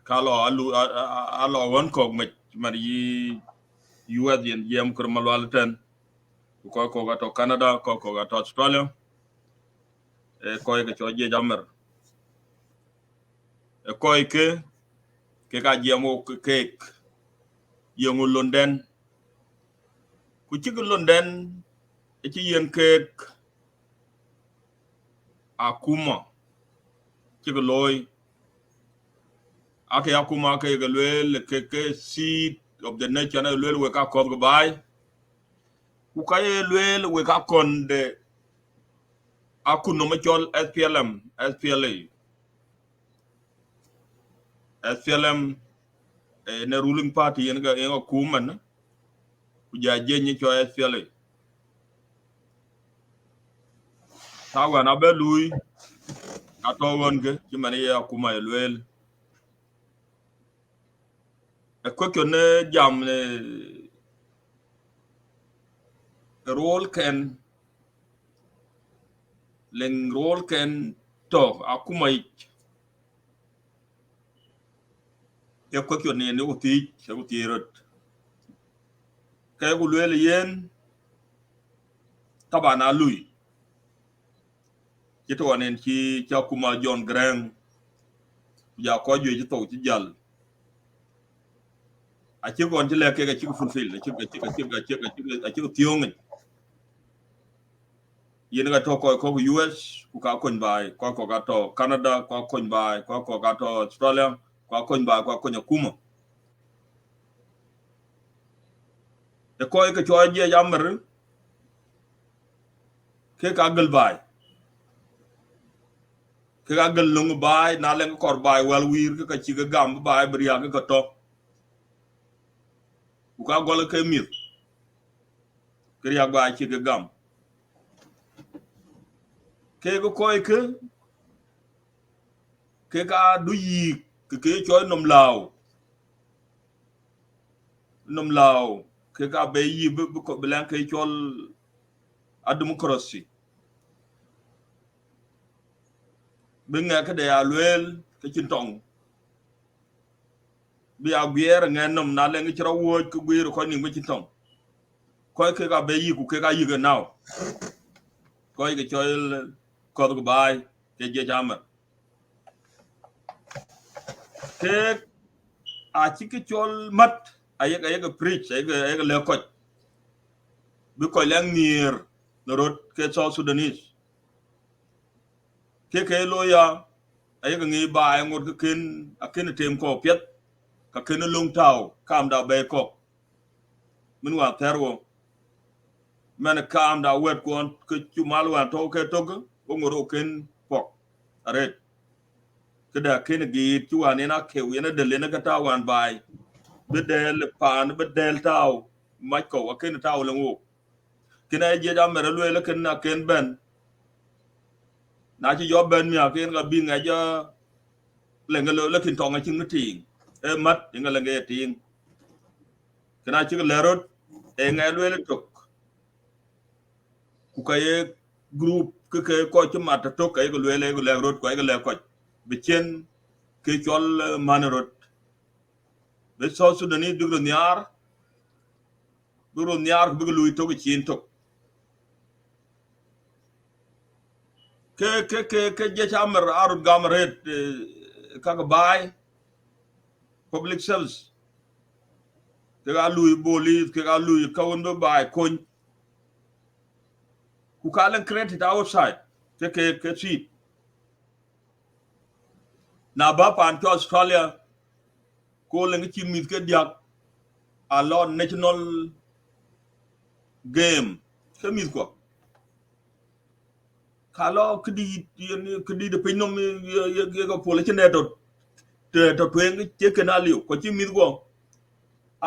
kalo alo won ko mari US yen yem kur malwal ten ko ga to Canada ko ga to Australia ko ye ke choy je jammer ko ke ka jemo ke yung London ku ci London ci yen ke akuma chigaloy ake akuma ke galwel ke seed of the nation lwel we ka ko bai ku ka lwel we ka konde akuno machol SPLM ne ruling party yen ga kuman ku ja jenyi cho SPLA tawa na belui atowon ke chimani ya kuma lwel ko ne jam ne role can len role can to akuma ya ko ne uti rot kay ku lwel yen tabana lui ci to nen ci kuma John Grang ya ko ju ci to ci jall a ci gon ci leke ga ci fulfil ci tiong yen ga to ko US ku ka kon bai ko ga to Canada ko kon bai ko ga to Australia ko kon bai ko kon kuma e ko ke cho je yamr ke ka gal bai ke ga gal lung bai na len kor bai wal wir ke ka ci ga gam bai bria ga to ku ka gol ke mi ke ya bai ci ga gam ke ko ke ka du yi ke cho nom lao ke ka be yi bu ko blan ke chol a democracy benga ke da lwel ke chin tong bi a bier ngen nom na le ngi chro wo ku gwir ko ni ngi chin tong ko ke ka be yi ku ke ka yi ga now ko ke chol ko go bai ke je jama ke a chi ke chol mat ayega preach ayega le ko bi ko lang nier no rot ke South Sudanese ke loya ayega ngi bai ngot ke ken aken tem ko pet ka ken long tao kam da be ko min wa terwo men kam da wet ko ke chumal wa to ke to ko ngoro ken pok are ke da ken gi chuwa ne na ke wi na de le na ka ta wan bai be del pan be del tao mai ko aken tao le ngo kina je da mer le le ken na ken ben na chi yo ben mi aken ga bi nga ja le nga le kin tong a chin ting e mat nga le nga ting kina chi le rot e nga le tok ku ka ye group ke ko chi mat to ka ye le rot ko ye le ko be chen ke chol man rot be so Sudanese dugro nyar bu lu to ke chin to ke je chamer arut gamret ka bai public service ke ga lui boli ke ga lui ka wondo bai kon ku kalen credit outside ke si na ba pan to Australia ko le ngi mit ke diak a lo national game ke mit ko kalo kdi de pinom ye ko pole chene to twen ke kenalio ko chi mit ko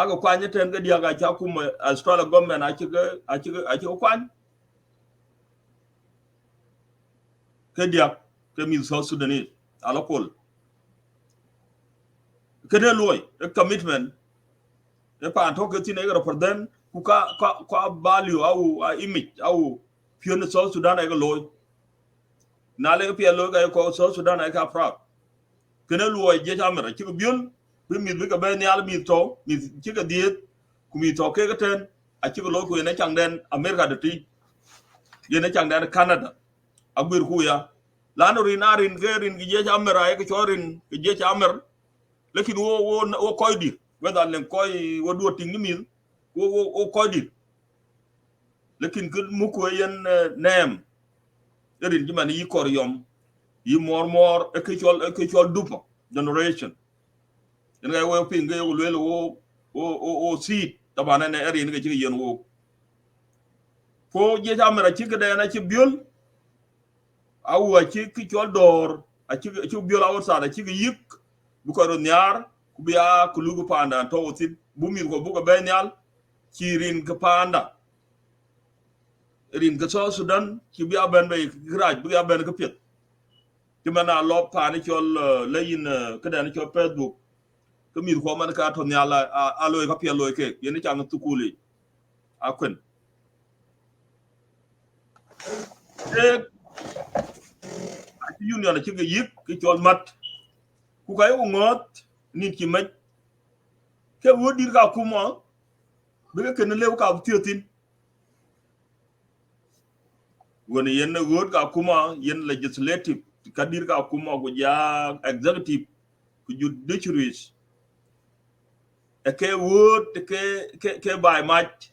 aga kwanye ten ga diak a cha kuma Australia government a chi ko kwan ke diak ke mit South Sudanese ala pol kene loy a commitment e pa to ke tin e for then ku ka value au image au pion South Sudan e loy na le pe lo ga ko South Sudan e ka proud kene loy je jamera chi ko bion bi mi bi ka be ni al mi to mi chi ka diet ku mi to ke ten a chi ko lo ku ne chang den America de ti ye ne chang den Canada agbir ku ya lano rinarin gerin gi je jamera e ko chorin gi je jamer lekin wo koy di weda len koy wo do ting mi wo koy di lekin gud muko yen nem erin jiman yi kor yom yi more e ke chol dupo generation en ga wo pinge yo lelo o seed tabana ne erin ga ci yen wo ko je jamara ci ga na ci biol awu ci ki chol dor a ci biol awu sa da ci yik bu ko nyar ku biya ku lugu panda to otin bu mi ko bu ko benyal ci rin ka panda rin ka South Sudan ci biya ben be graj bu ya ben ka pet ci mana lo pa ni chol leyin ka da ni chol Facebook ko mi ko man ka to nyala a lo ka pet lo ke yen chang tu kuli a kun e a ci union ci ga yik ki chol mat ku kay u ngot nit ki maj ke wodir ka kuma be ke ne lew ka tiotin woni yen word ka kuma yen legislative kadir ka kuma go ja executive ku judiciaries e ke word ke by match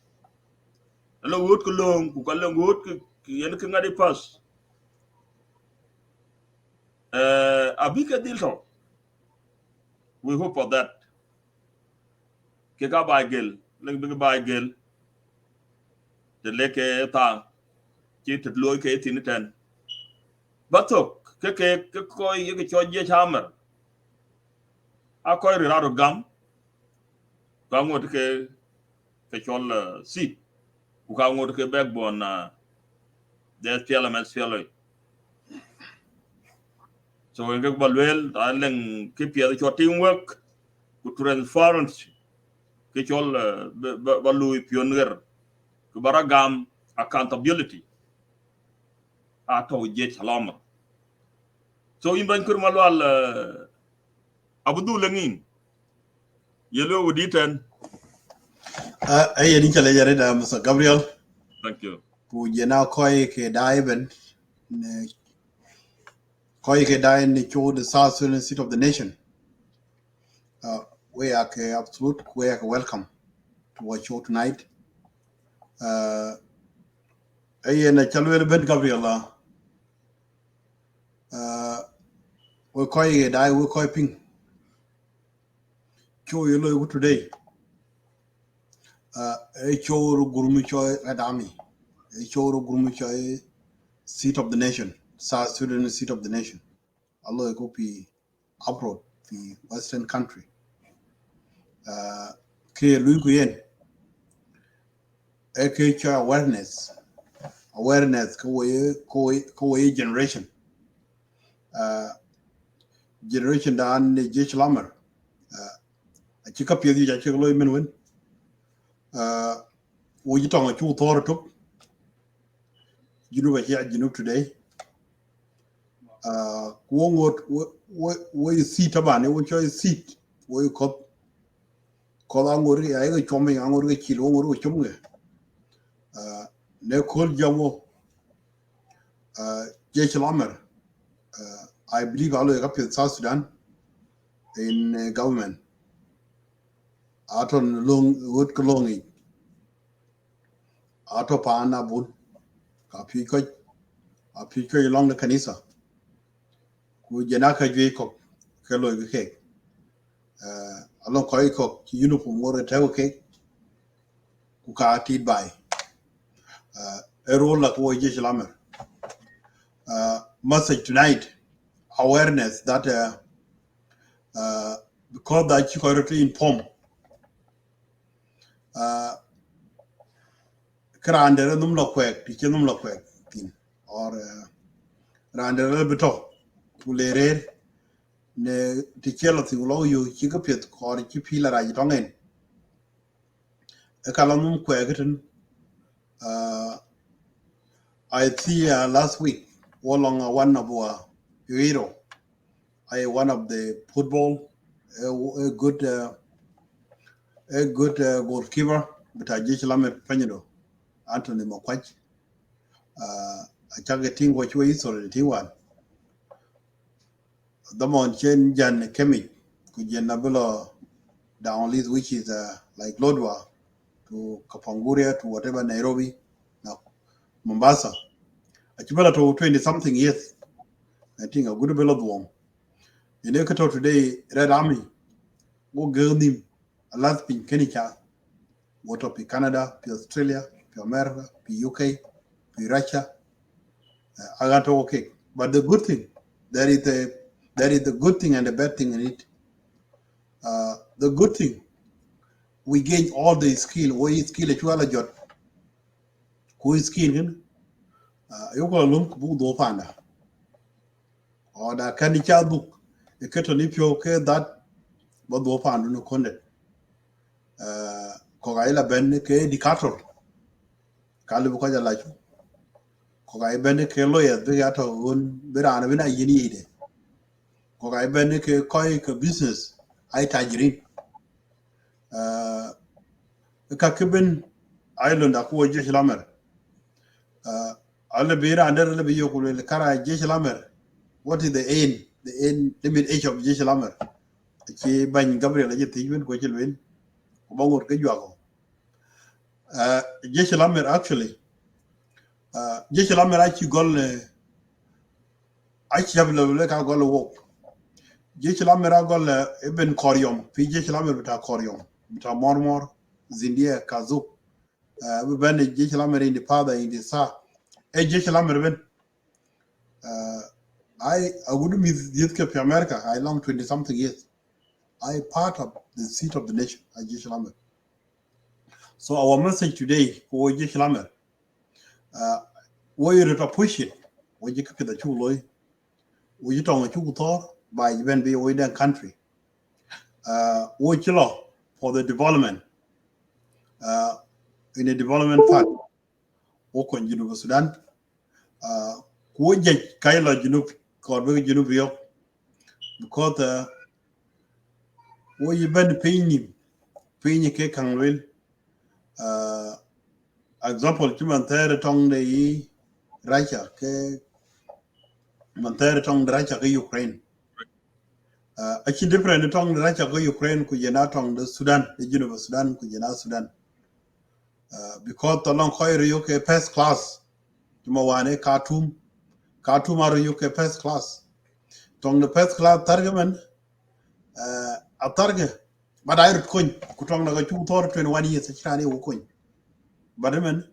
lo word ko long ku ko long word yen ke ngadi pass abika dilto we hope for that ke ka by gel le bi by gel de leke ta ci tet loy ke tin ten batok ke ko ye ke choje chamer a ko ri gam ka ngot ke chol si ku ka ngot ke backbone de elements felo so ngek balwel alen ke pia cho teamwork ku transparency ke chol balui pioneer ku baragam accountability ato je salama so imban kur malwal abdu langin yelo uditen ay ni chale yare da Mr. Gabriel thank you ku jena koy ke daiben ne koy ke dai ni cho the South Sudan seat of the nation we are absolute we are welcome to our show tonight ay na chalwe ben Gabriel we koy ke dai we koy ping cho yelo today a choro gurmi choy adami a choro gurmi choy seat of the nation South Sudan seat of the nation Allah ko pi abroad the western country ke lu ko yen a ke choy awareness ko we generation generation dan ne je chlamar a ci ka pi di ja ci lo men wen wo ji tong chu thor tuk jinu ba ya jinu today wo ngot wo seat ba ne wo choy seat wo ko angor ya ga chomi angor ga chilo angor go chumge ne kol jamo je chlamar I believe all of South Sudan in government aton long wood kolongi ato pana bun ka pi ko long the kanisa ku jena ka jwe ko kelo ke along ko uniform more tawo ke ku ka ti bai a role like wo je lamer message tonight awareness that because that you got to inform krande num lo kwek ti num lo kwek tin or rande le beto kulerer ne ti chelo ti lo yu chi ka pet ko chi pila ra ji tongen e kala num kwek tin I see last week along one of our hero one of the football a good goalkeeper but I just lamet panyo Anthony Mokwach a targeting what you is already one the mon chen jan kemi ku jen nabelo down list which is like Lodwa to Kapanguria to whatever Nairobi now Mombasa Achibala to 20 something years. I think a good bill of one. In Ecuador today, Red Army, go girl him, a last pin Kenya, what up in Canada, Australia, America, UK, Russia. I got okay. But the good thing, there is the good thing and the bad thing in it. The good thing, we gain all the skill. We skill at you jot. Who is skill him? You go look book do panda. Or the candy child book. The kettle if you okay that, but do panda no conde. Kogaila ben ke indicator. Kalu buka jala chu. Kogai ben ke lawyer. They got on berana bina yini ide. Kogai ben ke koi ke business. Ay tajirin. Kakibin island akuwa jesh lamer. Alle bira under alle biyo kule kara jesh lamer. What is the end? The end limit age of jesh lamer. Ki ban Gabriel aje tijwen ko chilwen. Bangur ke juago. Jesh lamer actually. Jesh lamer achi gol achi habla ka gol wok. Jesh lamer gol eben koryom. Fi jesh lamer bita koryom. Bita mormor zindia kazuk. We ban jesh lamer in the father in the sa. Jesh lamer ben. I wouldn't miss this cap America. I long 20 something years. I part of the seat of the nation, Jesh lamer. So our message today for Jesh lamer. We are to push it. We just keep the chuloy. We don't want to talk by even be away their country. We chill for the development. In the development fund. Work on University Sudan. We just Kaila Junub Corbe Junubio because we been paying ke Kangwil. Example, Chimantere Tong the Russia, ke Mantere Tong the Russia, Ukraine. Actually, different Tong the Russia, Ukraine, Kujana Tong the Sudan, the University Sudan, Kujana Sudan. Because the long Koy UK first class, Tumawane, Khartoum are UK first class. Tong the first class, Targaman, a target. But I coin, Kutong the 21 years, a Chani coin. But I mean,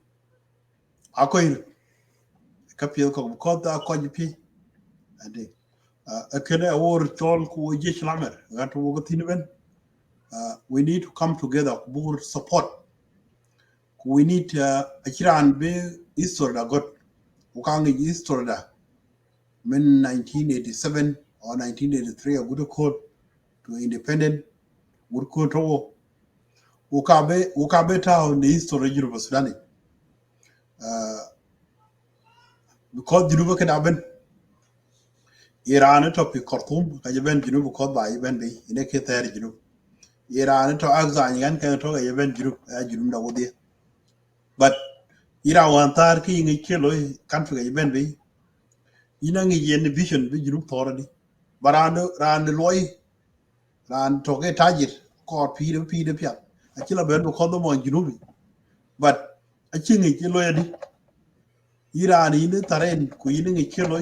I coin. Kapil ko ko da ko jipi ade akene or tol ko jesh lamer gat wo tinben we need to come together bur support we need akiran be history da got ukang history da men 1987 or 1983 a good call to independent would ko to ukabe ta on the history of Sudan because you know can happen Iran to pi Khartoum ka ben Junub ko ba ben be ine ke tayar Junub Iran to Axan yan ka to ga ben Junub Junub da wodi but Iran wan tar ki ngi kelo country ga ben be ina ngi yen vision be Junub toradi barando ran loy ran to ke tajir ko pi de pya akila ben ko do mo Junub but a chingi ki loy di Iran ine taren ku ine ngi kelo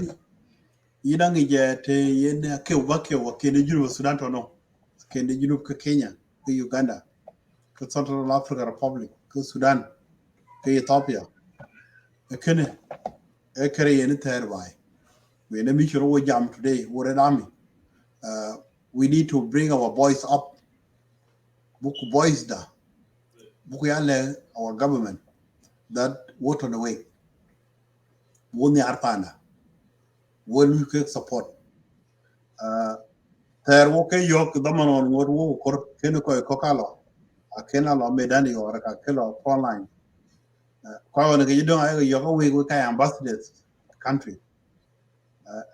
ina ngi je te yen ke wa ke ne Junub Sudan to no kende Junub ke Kenya ke Uganda ke Central African Republic ke Sudan ke Ethiopia kene kere yen terbai we ne mi shiro jam today we an army we need to bring our voice up buku voice da buku yale our government that what on the way woni arpana woni ke support ter wo ke yok damanon wo kor kene ko kalo akena lo medani or ka kelo online kwa wana ke yidong ay yo we ka ambassadors country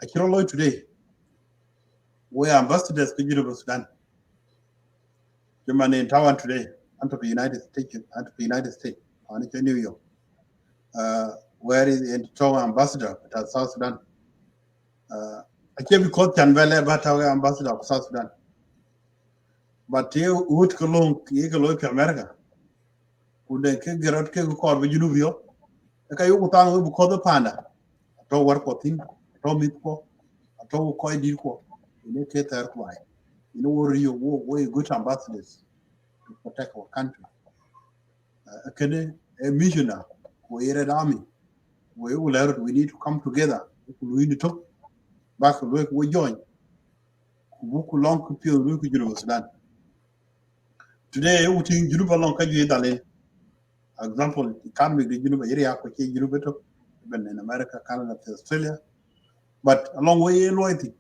akiro today we ambassadors to University Sudan Germany in Taiwan today and to the United States and to New York where is the Taiwan ambassador to South Sudan I can't be called Canvelle but our ambassador of South Sudan but you would go long to America would they get out ke ko be Junubio ka yu tang bu ko do panda to war ko tin to mit ko to ko dir ko ne ke tar ko ai we good ambassadors to protect our country kene a missioner we red army we need to come together we need to back we join buku long ku pio ku juro Sudan today we think juro long ka ju dalen example economic the juro area ko ke juro beto ben in America Canada Australia but along way loyalty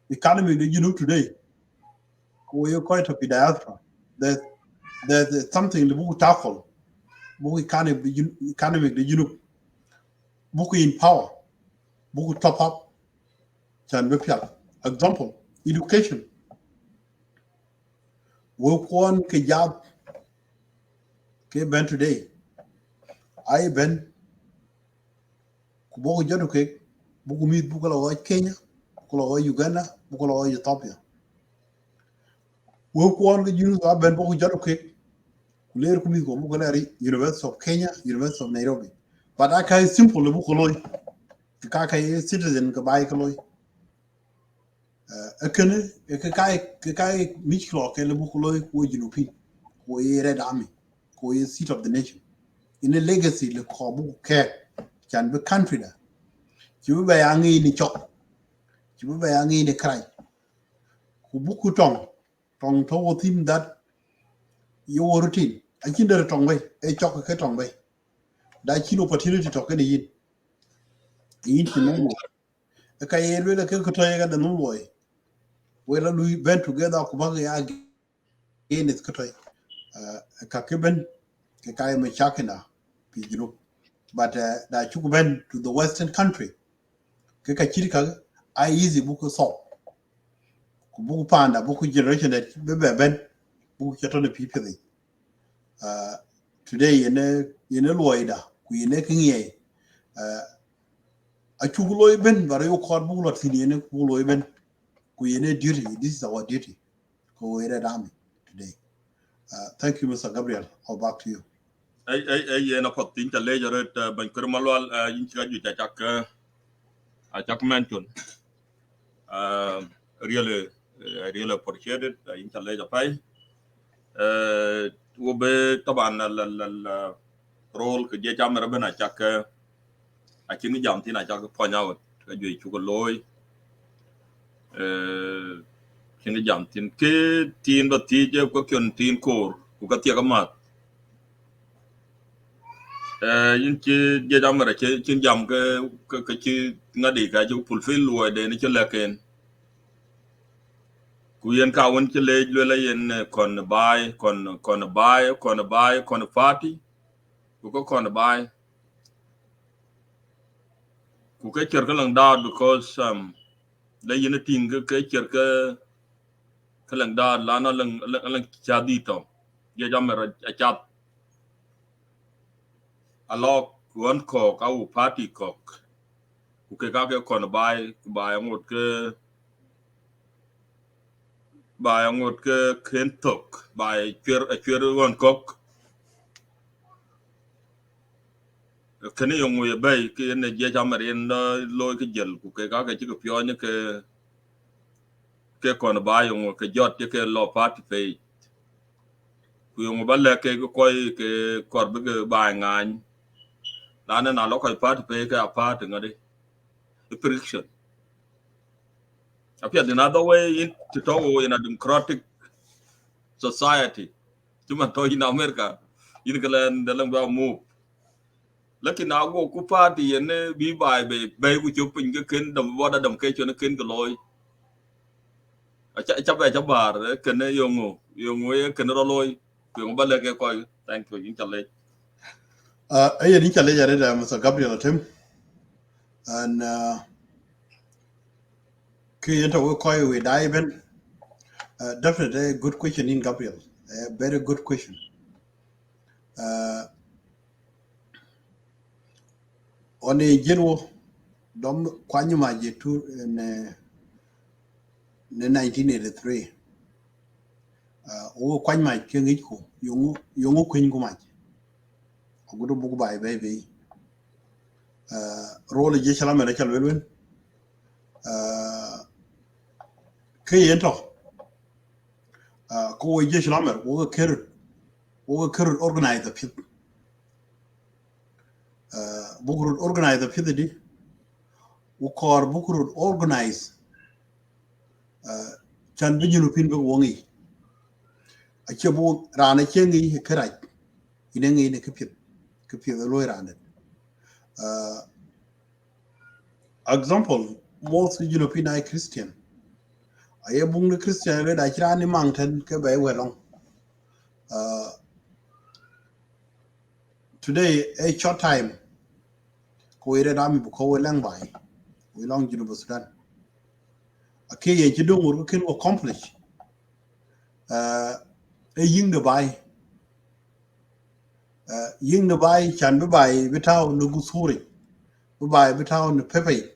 economy the juro today we quite of diaspora there's there's something the buku tackle buku economic the juro buku in power buku top up can be example education we want ke job ke ben today I ben ku bogo jodo ke buku mit buku la Kenya buku la Uganda buku la Ethiopia we want ke junu ga ben bogo jodo ke ku leer ku mit ko buku la University of Kenya University of Nairobi but I can simple le buku loy ka citizen ka bai ka loy akene ke kai mich ko ke le buku loy ko junu pi ko red army ko seat of the nation in a legacy le ko buku ke can be country da ci be yangi ni chok ci be yangi ni krai ku buku tong to team that your routine a kin der tong bay e chok ke tong bay da kin opportunity to ke ni yin ti no e ka ye le ke ko to ye ga da no boy we la lui band together ku ba ya again is ko to ka ke ben ke kai me chakina pi jiro but da chu ben to the western country ke ka chiri ka ai easy buku so ku buku panda buku generation that be ben buku chato de people today yene loida ku yene kinye a chugulo ben bara yo kor bu lot fini yene ku lo ben ku yene duty this is our duty ko were dami today thank you Mr. Gabriel I'll back to you ay na pot tin ta le jaret ban kur malwal yin ci ju chak a chak mention really really appreciated yin ta le ja pai wo be taban la role ke je jam rabena chak a chin jam tin a chak point out ka ju chu ko loy chin jam tin ke tin ba ti je ko kyon tin kor ku ka ti ka mat yin ci je jam ra ci chin jam ke ci ngadi ka ju fulfill lo de ni ci leken ku yen ka won ci le yen kon bai kon party ku ko kon bai ku ke cher ka lang da because le yin tin ke cher ka lang da la no lang cha di to je jam ra cha a lo won ko ka u party ko ku ke ka ke kon bai ngot ke ken tok bai cher won kok kene yong ye bay ke ne je jamar en lo ke jel ku ke ka ke pyo ne ke kon ba yong ke jot ke lo party pe ku yong ba le ke ko ke kor be ba ngan la ne na lo ko party pe ke a party ngade friction apia in other way in to in a democratic society cuma to in America in kalen dalam ba move lakin ago ku party ne bi bai be ku chupin ke ken dam boda dam ke chone ken ko loy cha bar ken yongo ye ken ro loy yong ba le ke ko thank you in chale ay ni chale jare da Mr. Gabriel Tim and ke yenta we koy we dai ben definitely a good question in Gabriel a very good question on a general dom kwanyuma je tu ne 1983 o kwany ma ke ngi ko yongu kwen ko ma ko do bugu bay bay bay role je shala mena chal welwen ke yento ko je shala mer wo ker organize the pit bukur organize the pit di wo kor bukur organize chan bi junu pin be wongi a che bu rana chengi keraj ine ngi ne ke pit lo rana example most junu pin ai Christian aye bung the Christian le da chira ni mountain ke be welong today a short time ko ire dami bu ko lang bai we long junu Sudan ake ye ji don wor ken accomplish e ying the bai chan be bai bitaw no gusuri be bai bitaw no pepe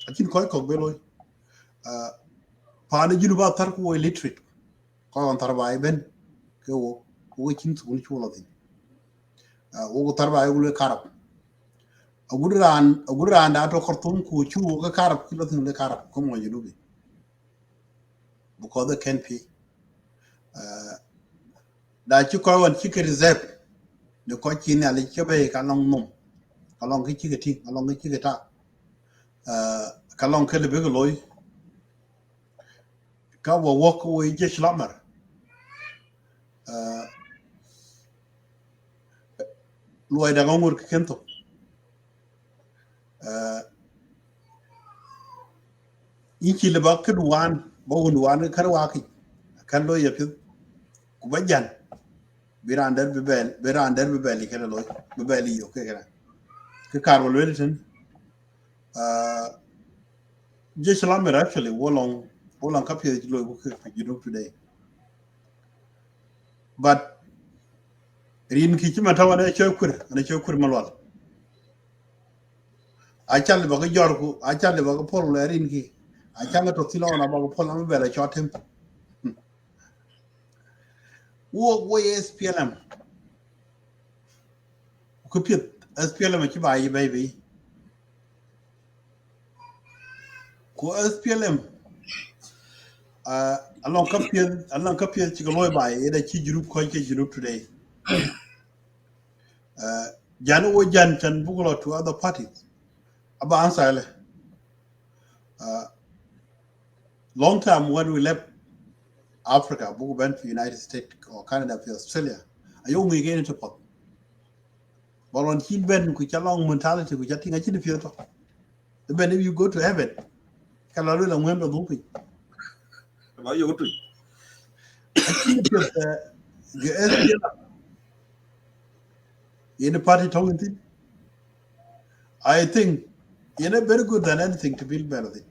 akin ko be loy pa na junu ba tar ko illiterate ko on tar bai ben ke wo kin sun chulo din wo tar bai wo karab aguran da to kortum ku chu ga karab kilo tin le karab ko mo junu bi because they can pay da ci ko won ci ke reserve de ko ci ne ali ke be ka long mum ka long ki ci ke ti ka long ki ci ke ta ka long ke le be loy ka wo ko je slamar loy da ngur ke kento ci le ba ke duwan bo duwan kar wa ki kan loy ya fi ku bajan birander be bel ke loy be bel yo ke gara ke kar wo le tin je slamar actually wolong ka pye loy ku ke you today but rin ki ci mata wana chokur malwal a chal ba ga jorku a chal ba ga pol le rin ki a chal to tilo na ba ga pol am bela chotem wo SPLM ku pit SPLM ci ba yi baby ko SPLM along ka pit ci ga loy ba yi da ci jurup ko ci jurup today janu wo jan chan bugulo to other parties aba ansale long time when we left Africa, we went to United States or Canada for Australia. I only get into pop. But on Chin Ben, which a long mentality, which I think I didn't feel. Then if you go to heaven, can I really remember moving? Why you to? In the party talking, I think you're not very good than anything to build better than.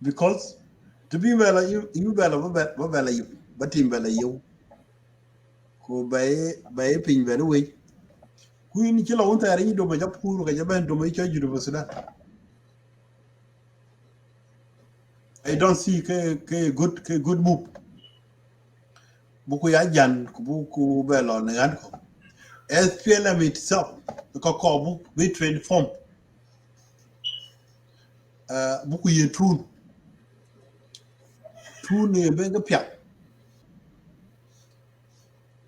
Because to be well, you better, you, but in better you. Ko by pin very way. Queen Chilla won't I read over your poor Gajaban to make your university. I don't see good move. Buku Yajan, Kubuku Bell on the Yanko. SPLM itself, the Kokobu, we trade form. Buku ye true near Bengapia.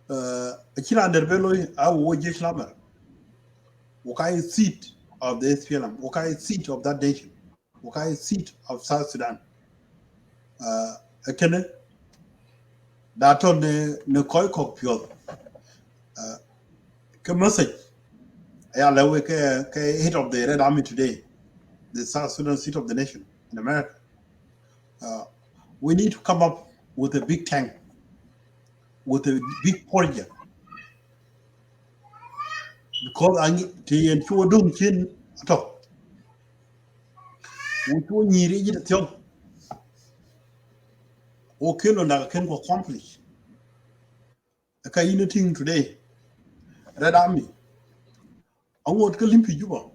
A killer under Belloy, I will just slammer. Wakai seat of the SPLM, Wakai seat of that nation, Wakai seat of South Sudan. A kenne that on the koi cockpure. Ke message. I lewe ke head of the Red Army today, the South Sudan seat of the nation in America. We need to come up with a big tank, with a big project. Because I need to ensure doing chin at all. We need it to tell. Okay, no, I can accomplish. A kind of thing today. Red Army. I want to limp Juba.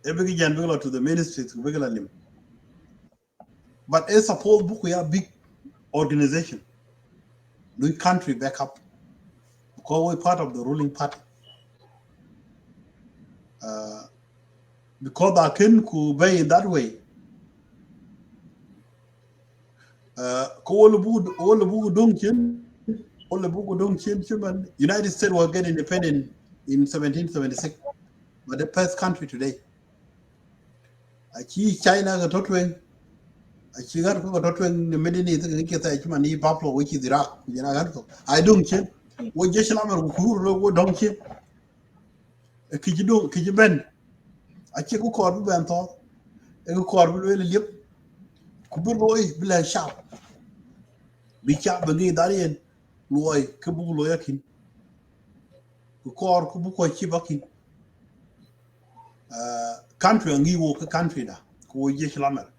Every gen to the ministry to regular limp. But as suppose we are big organization. We country back up. Because we're part of the ruling party. because I can could be in that way. All the book don't United States was getting independent in 1776, but the first country today. Achi China got totwing. Achi got totwing the Middle East. Ni Buffalo, which is Iraq. I don't chin. What just number who don't chin. A Kijibend. I check who called me and thought. A called me really lip. Kubuloy, Bill Sharp. Be sharp again, Darian. Loy, Kubu Loyakin. Who called Kubuko Chibakin. Country and you walk a country da. Ko just lammer.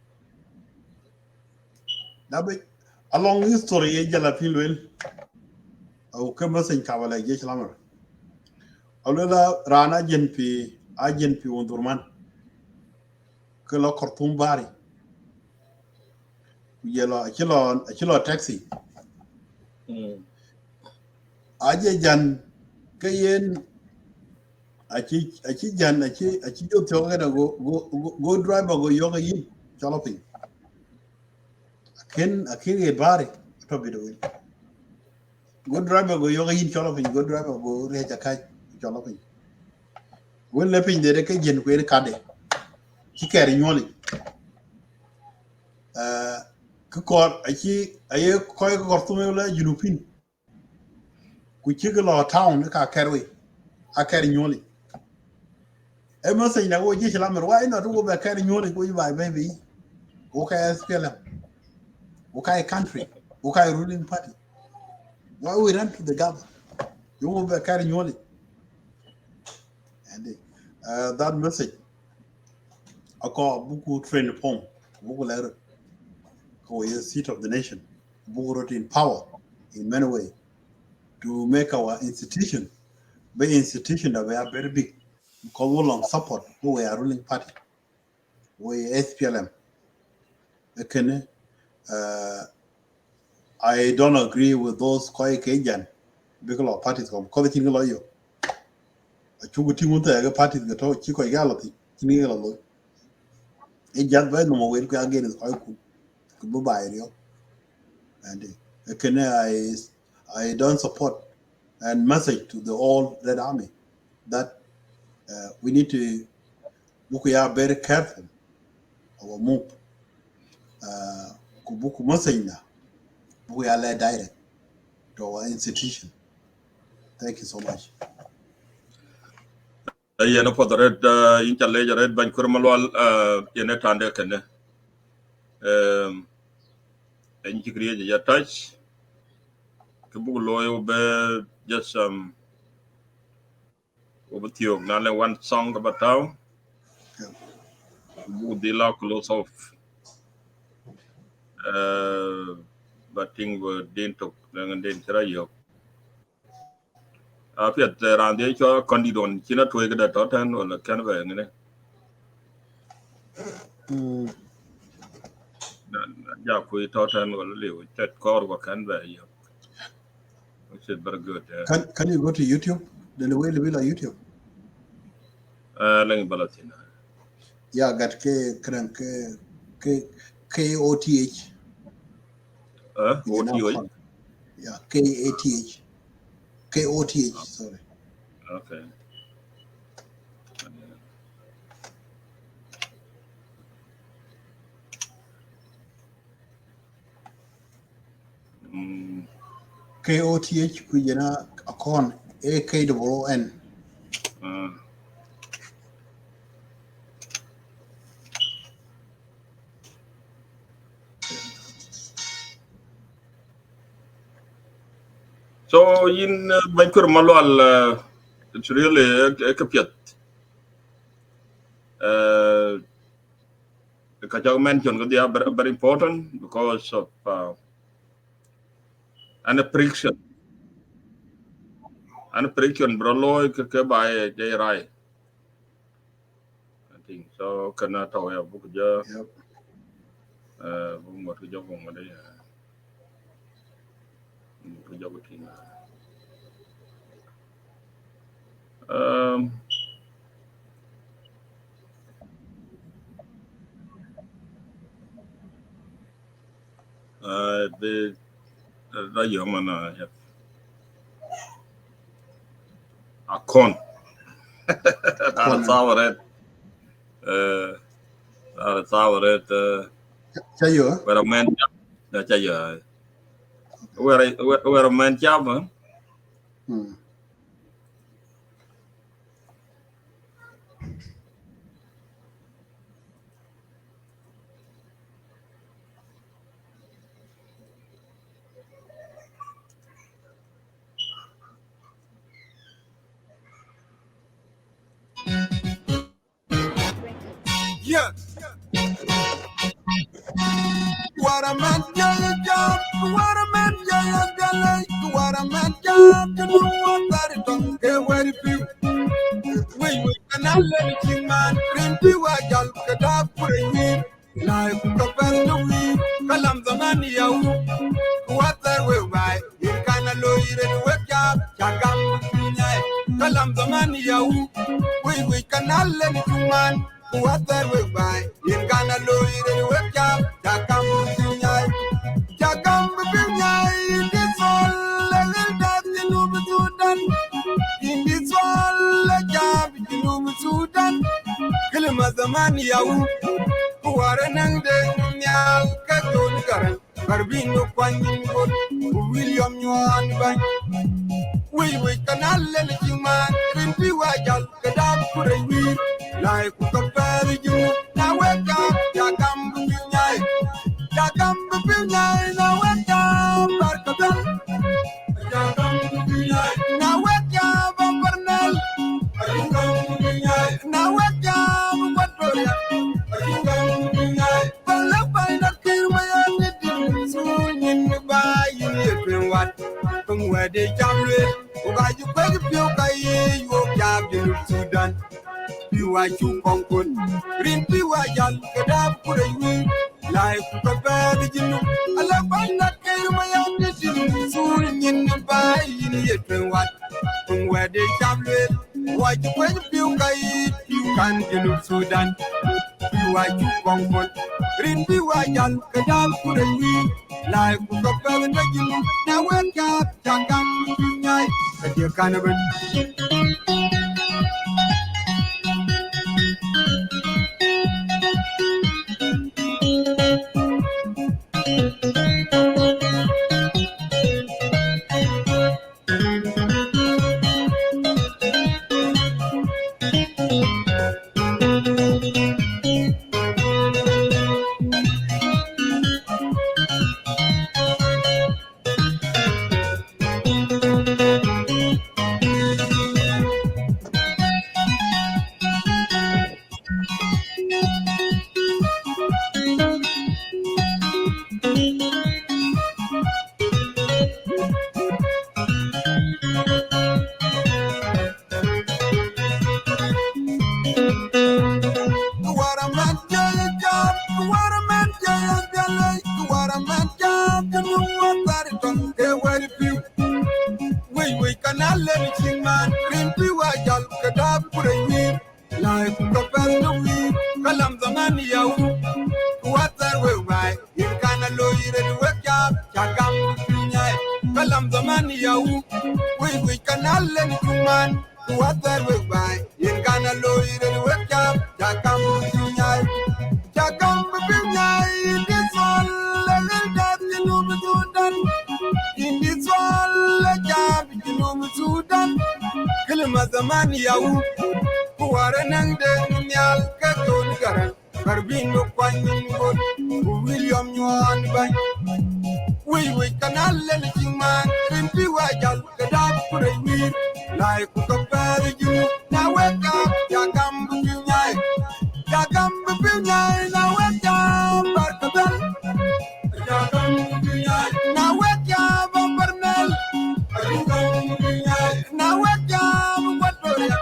Dabe along history ye jala pilwel au kama sen kawala je lammer. Alula rana jenpi ajenpi wondurman. Ke lo Khartoum bari. Yelo achilo taxi. Aje jan kayen achi jan achi jo toga da go driver go yoga yin chalopin. Akin e bari to be the go driver go yoga yin chalopin go driver go reja kai chalopin. When lepin de ke jen ko kade ki keri nyoli ku kor achi aye koy ko Khartoum la junupin ku ci lo town ka kerwi a keri nyoli e mo se na wo ji lamer why not go be keri nyoli go by baby okay SPLM okay country okay ruling party why we run to the government you go be keri nyoli and that message ako buku train form buku letter ko is seat of the nation buku wrote in power in many ways to make our institution be institution that we are very big because we long support who we are ruling party we SPLM. Okay, I don't agree with those koi Kajan because of parties come because the lawyer. A chugu timuta parties get all chico egality in the it just by no way to again is quite cool by you and can I don't support and message to the all Red Army that we need to we are very careful our move kubuku message na we are led direct to our institution. Thank you so much. Yene for the red in challenge red ban kurmalwal yene tande kene en chikriye ya touch kubu loyo be just over tiog nale one song about how kubu dila close off but thing were didn't dengan den tira yo afiat rande cho kondidon china toy gada totan wala kan ba ngene ja ko totan wala lew chat kor wa kan ba yo which is very good Can you go to YouTube? The way to be like YouTube. lang balatina Yeah, got KOTH. OTO Yeah, KATH. KOTH, sorry. okay KOTH kujana akon AKON. so in bankur malwal it's really a kapiat the kajak mention they are very important because of an friction brolo ke by jay rai I think so kana taw ya book ja bu ngot jo ko ngade bu jo ko tin The young man a con. Sour red. Sour red. Chayo. Where a man. That's a where a man job. Yeah. What a man, yeah, job. What a man, yeah, what a man, job. You know what that is done. Hey, where if you we can let it man. Green tea, what y'all could have for a year. Like a bell, Kalam the money, what that will buy. You can lawyer and wake up. Chagam, Kalam the money, we can let it man. What that will buy. You can lawyer and wake up. Chagam, Chagam, in this all, that the Lumen Sudan. In this all, a job, the Lumen Sudan. Kilima yawu, Kuaranang de Nyal, Katon Garan, Carbino Quanyin, William Yuan Bank. We can all let you man, Rimpi Wajal, Kadam Kurawi, like Kupari, you now wake up, Yakam Bunyai, Yakam Bunyai, now wake up, Barkabel, Yakam Bunyai, now wake up, Bernal, now wake up, what for you? Well, I find a kill my own soon in the bay in the what from where they jam it. Why you pay the pure you have you Sudan. You are you conquered. Rimpi Wajal, Kadab for a week. Life prepare the gym. I find that kill my own soon in the bay in the what from where they jam it. Why you pay the pure you can't get Sudan. You are you conquered. Rimpi Wajal, Kadab for a week. Life prepare the gym. Now wake up, Jagam, Night, and you can't. William Yuan Bank. We can all let you man, Rimpi Wajal, Kadab for a week. Like compare you, now wake up, Yakam Bunyai, Yakam Bunyai, now wake up, Barkabel, Yakam Bunyai, now wake up, Bernal, now wake up, what for you?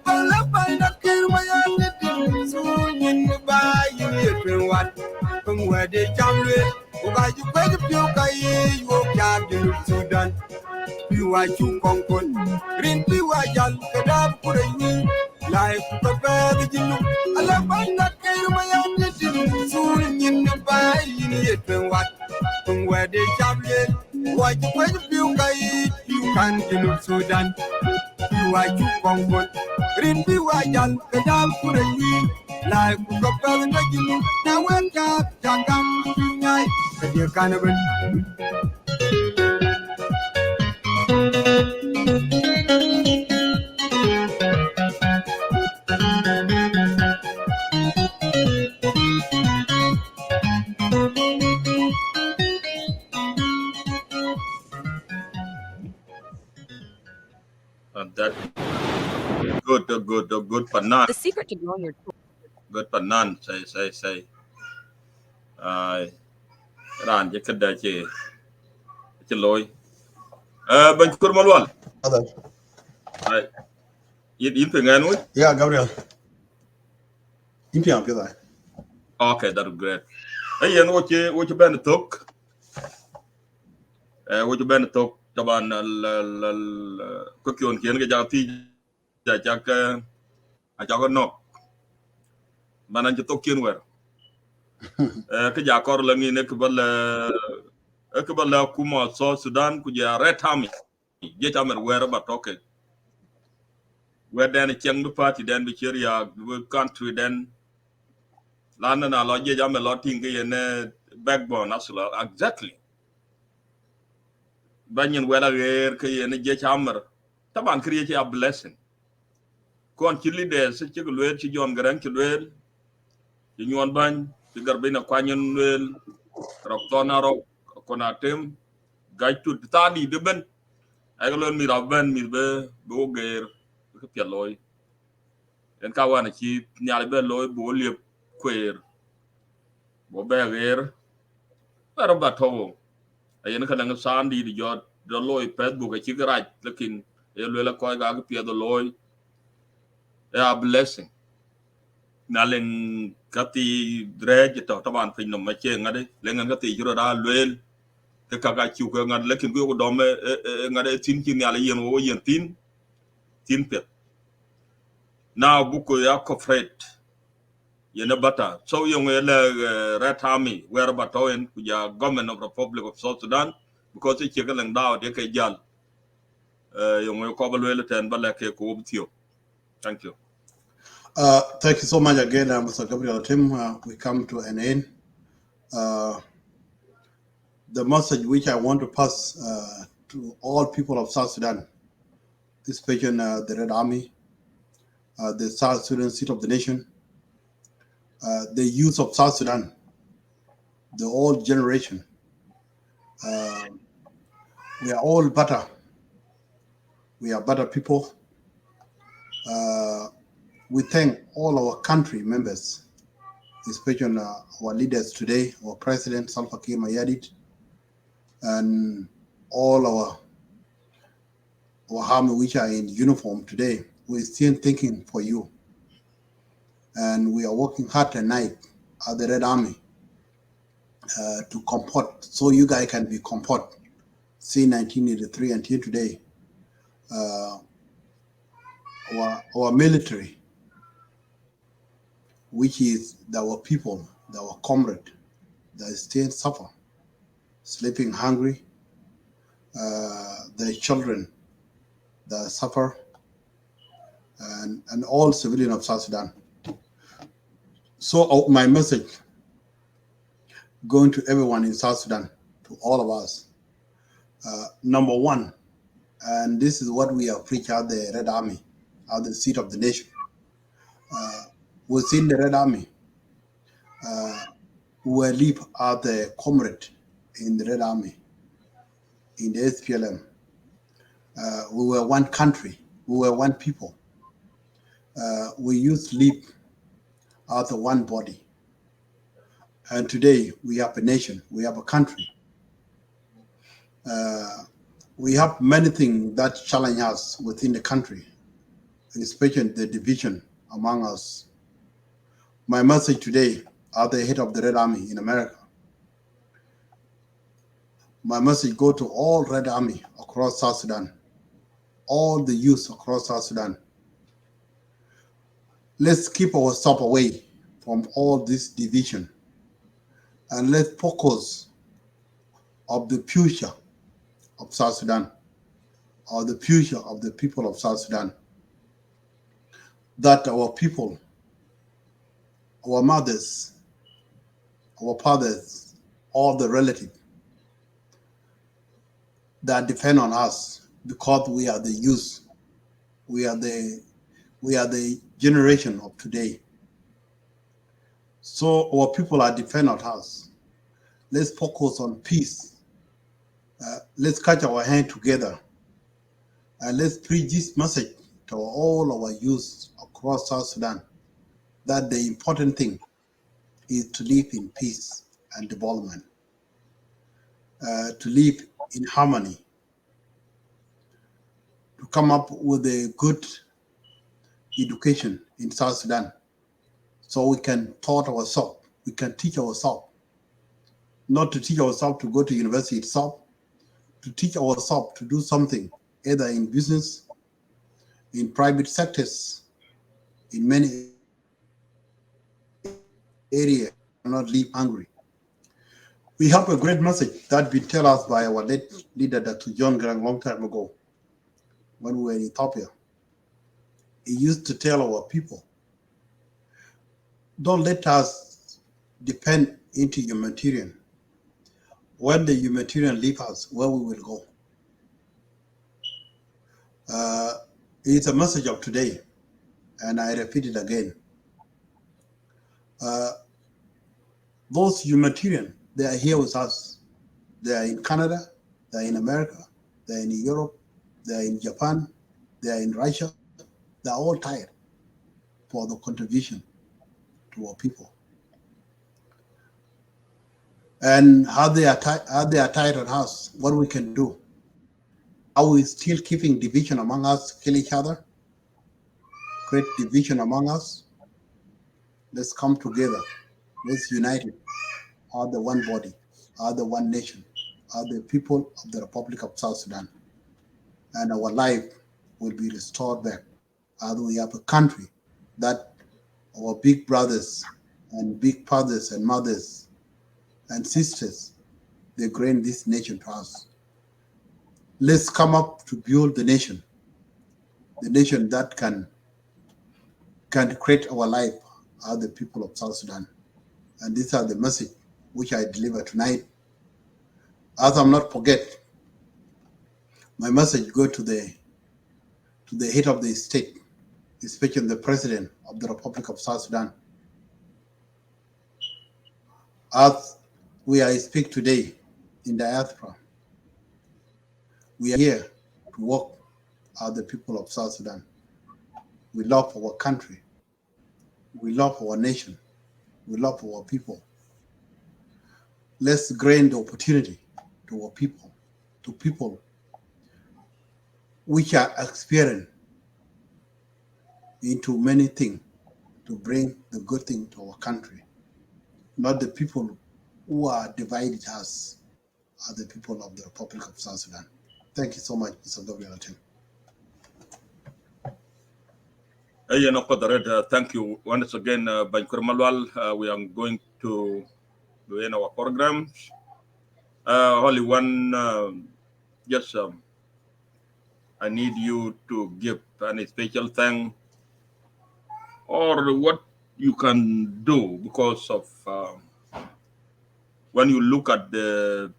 Well, I find a kill my own soon in the bay in the what from where they jam it. Why you pay the pure you can't do Sudan. You are you conquered. Rimpi Wajal, Kadab for a week. Life prepare the gym. I love my kill my own soon in the bay it when what from where they champion. Why you when you can Junub Sudan. You are you Congo. Green be wajan, the dam for a wee. Like Papa and you. Now wake up, Jangam, Tunai, and you can't even. And that good panan. The secret to growing your Good panan, say. Ai, ran je kada che loy. Ban kur malwal. Other. Ai, yin pengan wi? Yeah, Gabriel. Impian pida. Okay, that's great. Ai yen wo che ben tok. Wo che ben tok taban al ko kyon kien ga jati ja jak a ja no. Banan che tok kien wer. Ka ja kor la ngi ne ke bal kuma South Sudan ku ja Red Army. Je tamer wer ba toke. Where then a chang the party then be cheria country then Lana na lo je jam a lot thing in backbone asula exactly. Banyan wela ger ke yen je chamber. Taban create a blessing. Kon chili de se che gluer chi John Garang chi luel. Chi nyon ban chi garbina kwanyen luel. Roktona ro konatem gaitu tadi deben. Ay galon mi rabban mi be bo ger ke pialoy. En kawana chi nyale be loy bo liep kwer bo be ger pero ba to ayen ka nang sandi di jot do loy Facebook chi garaj lekin e lo la ko ga pie do loy a blessing na len kati drej to taban pin no ma che ngade len ngati juro da lwel ke ka ga chu ko ngad lekin ko do me ngade tin kin ya le yen wo yen tin pet now buko ya ko fret yena bata so yung Red Army where batoen kuja government of Republic of South Sudan because it chekalang daw de kay jal yung ko balwele ten bala ke ko obtio. Thank you. Thank you so much again, Mr. Gabriel Tim. We come to an end. The message which I want to pass to all people of South Sudan, especially the Red Army, the South Sudan seat of the nation, the youth of South Sudan, the old generation. We are all better. We are better people. We thank all our country members, especially our leaders today, our President Salva Kiir Mayardit, and all our army which are in uniform today. We're still thinking for you. And we are working hard tonight at the Red Army to comport, so you guys can be comport. See 1983 until today, our military, which is our people, our comrade, that still suffer, sleeping hungry, their children that suffer, and all civilians of South Sudan. So my message going to everyone in South Sudan, to all of us, number one, and this is what we have preached at the Red Army, at the seat of the nation. Within the Red Army, we live as the comrade in the Red Army, in the SPLM. We were one country, we were one people. We used to live as a one body. And today we have a nation, we have a country. We have many things that challenge us within the country, especially the division among us. My message today, as the head of the Red Army in America, my message go to all Red Army across South Sudan, all the youth across South Sudan. Let's keep ourselves away from all this division and let's focus on the future of South Sudan, or the future of the people of South Sudan. That our people, our mothers, our fathers, all the relatives that depend on us, because we are the youth, we are the generation of today. So our people are dependent on us. Let's focus on peace. Let's catch our hand together, and let's preach this message to all our youth across South Sudan, that the important thing is to live in peace and development, to live in harmony, to come up with a good education in South Sudan, so we can taught ourselves, we can teach ourselves, not to teach ourselves to go to university itself, to teach ourselves to do something, either in business, in private sectors, in many areas, not live hungry. We have a great message that been tell us by our late leader, Dr. John Grant, long time ago, when we were in Ethiopia. He used to tell our people, don't let us depend into humanitarian. When the humanitarian leave us, where we will go? It's a message of today, and I repeat it again. Those humanitarian, they are here with us. They are in Canada, they are in America, they are in Europe, they are in Japan, they are in Russia. They are all tired for the contribution to our people. And how they are tired on us, what we can do. Are we still keeping division among us, kill each other, create division among us? Let's come together. Let's unite it. Are the one body, are the one nation, are the people of the Republic of South Sudan. And our life will be restored back. As we have a country that our big brothers and big fathers and mothers and sisters, they grant this nation to us. Let's come up to build the nation that can create our life as the people of South Sudan. And these are the message which I deliver tonight. As I'm not forget, my message go to the head of the state, especially the president of the Republic of South Sudan. As we are speak today in diaspora, we are here to work as the people of South Sudan. We love our country. We love our nation. We love our people. Let's grant the opportunity to our people, to people which are experienced into many things, to bring the good thing to our country, not the people who are divided us are the people of the Republic of South Sudan. Thank you so much, Mr. WLT. Thank you once again, Bankur Malwal. We are going to end our programs. Only one, just I need you to give any special thank or what you can do, because of when you look at the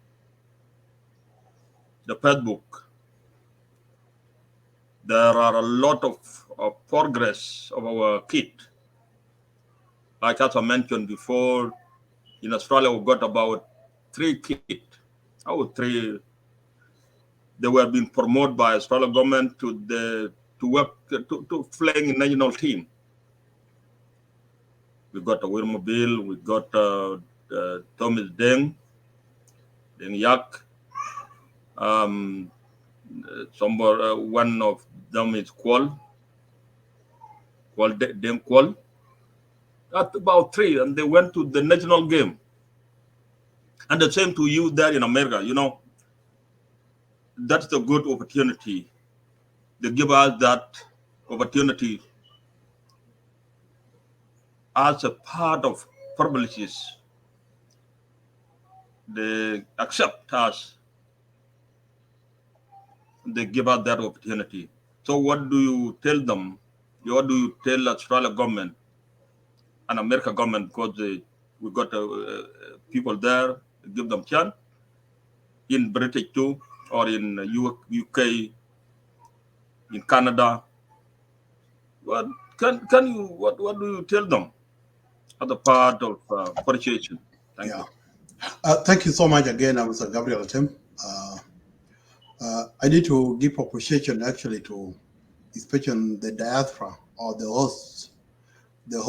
Facebook, there are a lot of progress of our kid. Like as I mentioned before, in Australia, we got about 3 kids. Oh, 3. They were being promoted by Australian government to work to playing in national team. We got a Wilmobile, we got Thomas Deng Yak. Somebody, one of them is Deng Kwal. At about 3, and they went to the national game. And the same to you there in America, that's a good opportunity. They give us that opportunity as a part of privileges they accept us, they give us that opportunity. So what do you tell them? What do you tell Australia government and America government, because we got people there, give them chance in British too, or in UK, in Canada. What can you what do you tell them as a part of appreciation? Thank Yeah. you. Thank you so much again, Mr. Gabriel Tim. I need to give appreciation actually to especially the diaspora or the hosts who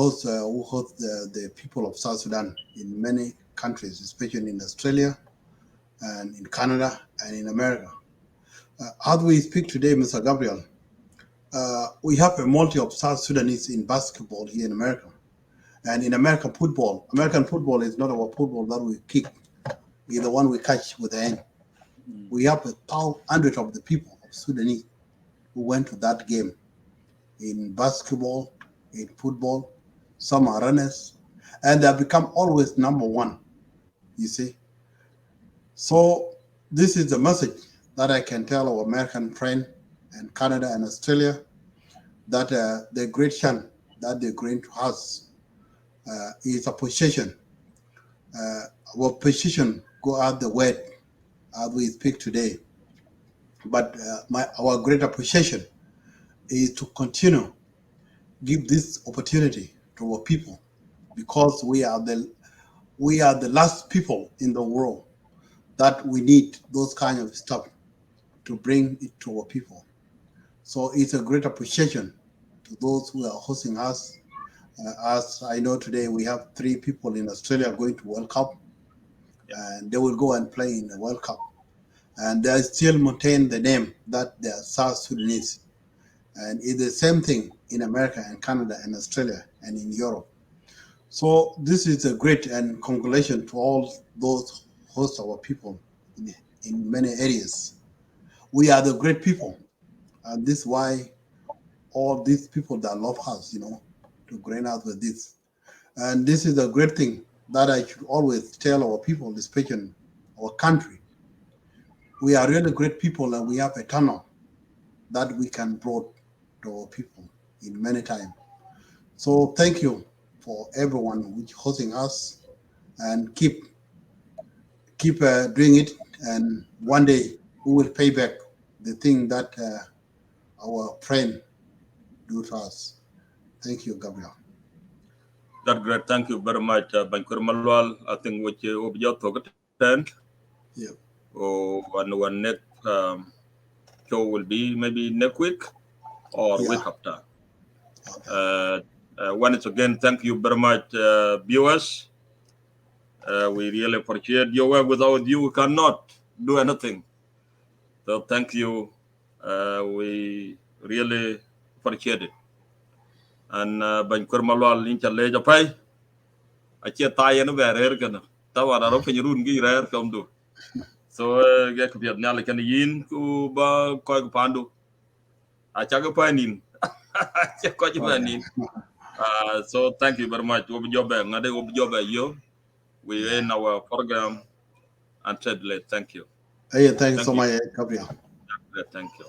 host the people of South Sudan in many countries, especially in Australia and in Canada and in America. As we speak today, Mr. Gabriel, we have a multi of South Sudanese in basketball here in America. And in American football is not our football that we kick, it's the one we catch with the hand. We have hundred of the people of Sudanese who went to that game in basketball, in football. Some are runners, and they have become always number one. You see, so this is the message that I can tell our American friend and Canada and Australia that the great chance that they're going to us is a position. Uh, our position go out the way as we speak today. But our great appreciation is to continue give this opportunity to our people because we are the last people in the world that we need those kind of stuff to bring it to our people. So it's a great appreciation to those who are hosting us. As I know today, we have 3 people in Australia going to World Cup, and they will go and play in the World Cup, and they still maintain the name that they are South Sudanese. And it's the same thing in America and Canada and Australia and in Europe. So this is a great and congratulations to all those host our people in many areas. We are the great people, and this is why all these people that love us, to grain us with this. And this is a great thing that I should always tell our people, especially our country. We are really great people, and we have a tunnel that we can bring to our people in many times. So thank you for everyone which hosting us, and keep doing it. And one day we will pay back the thing that our friend do to us. Thank you, Gabriel. That great. Thank you very much, Bankur Malwal. I think what you object to attend, Yeah. one next show will be maybe next week or Yeah. week after. Okay. Once again, thank you very much, viewers. We really appreciate your work. Without you, we cannot do anything. So thank you. We really appreciate it. And Bankur Malwal in Chale Japai. I can't tie in a barrier. Tawa na rope run gi rare come do. So get Viet Nala can yin ku ba koi pandu. I chaka panin. Okay. So thank you very much. Obi job ngade obi job yo. We Yeah. end our program and said thank you. Hey, thanks Thank so you. much, Gabriel. Thank you.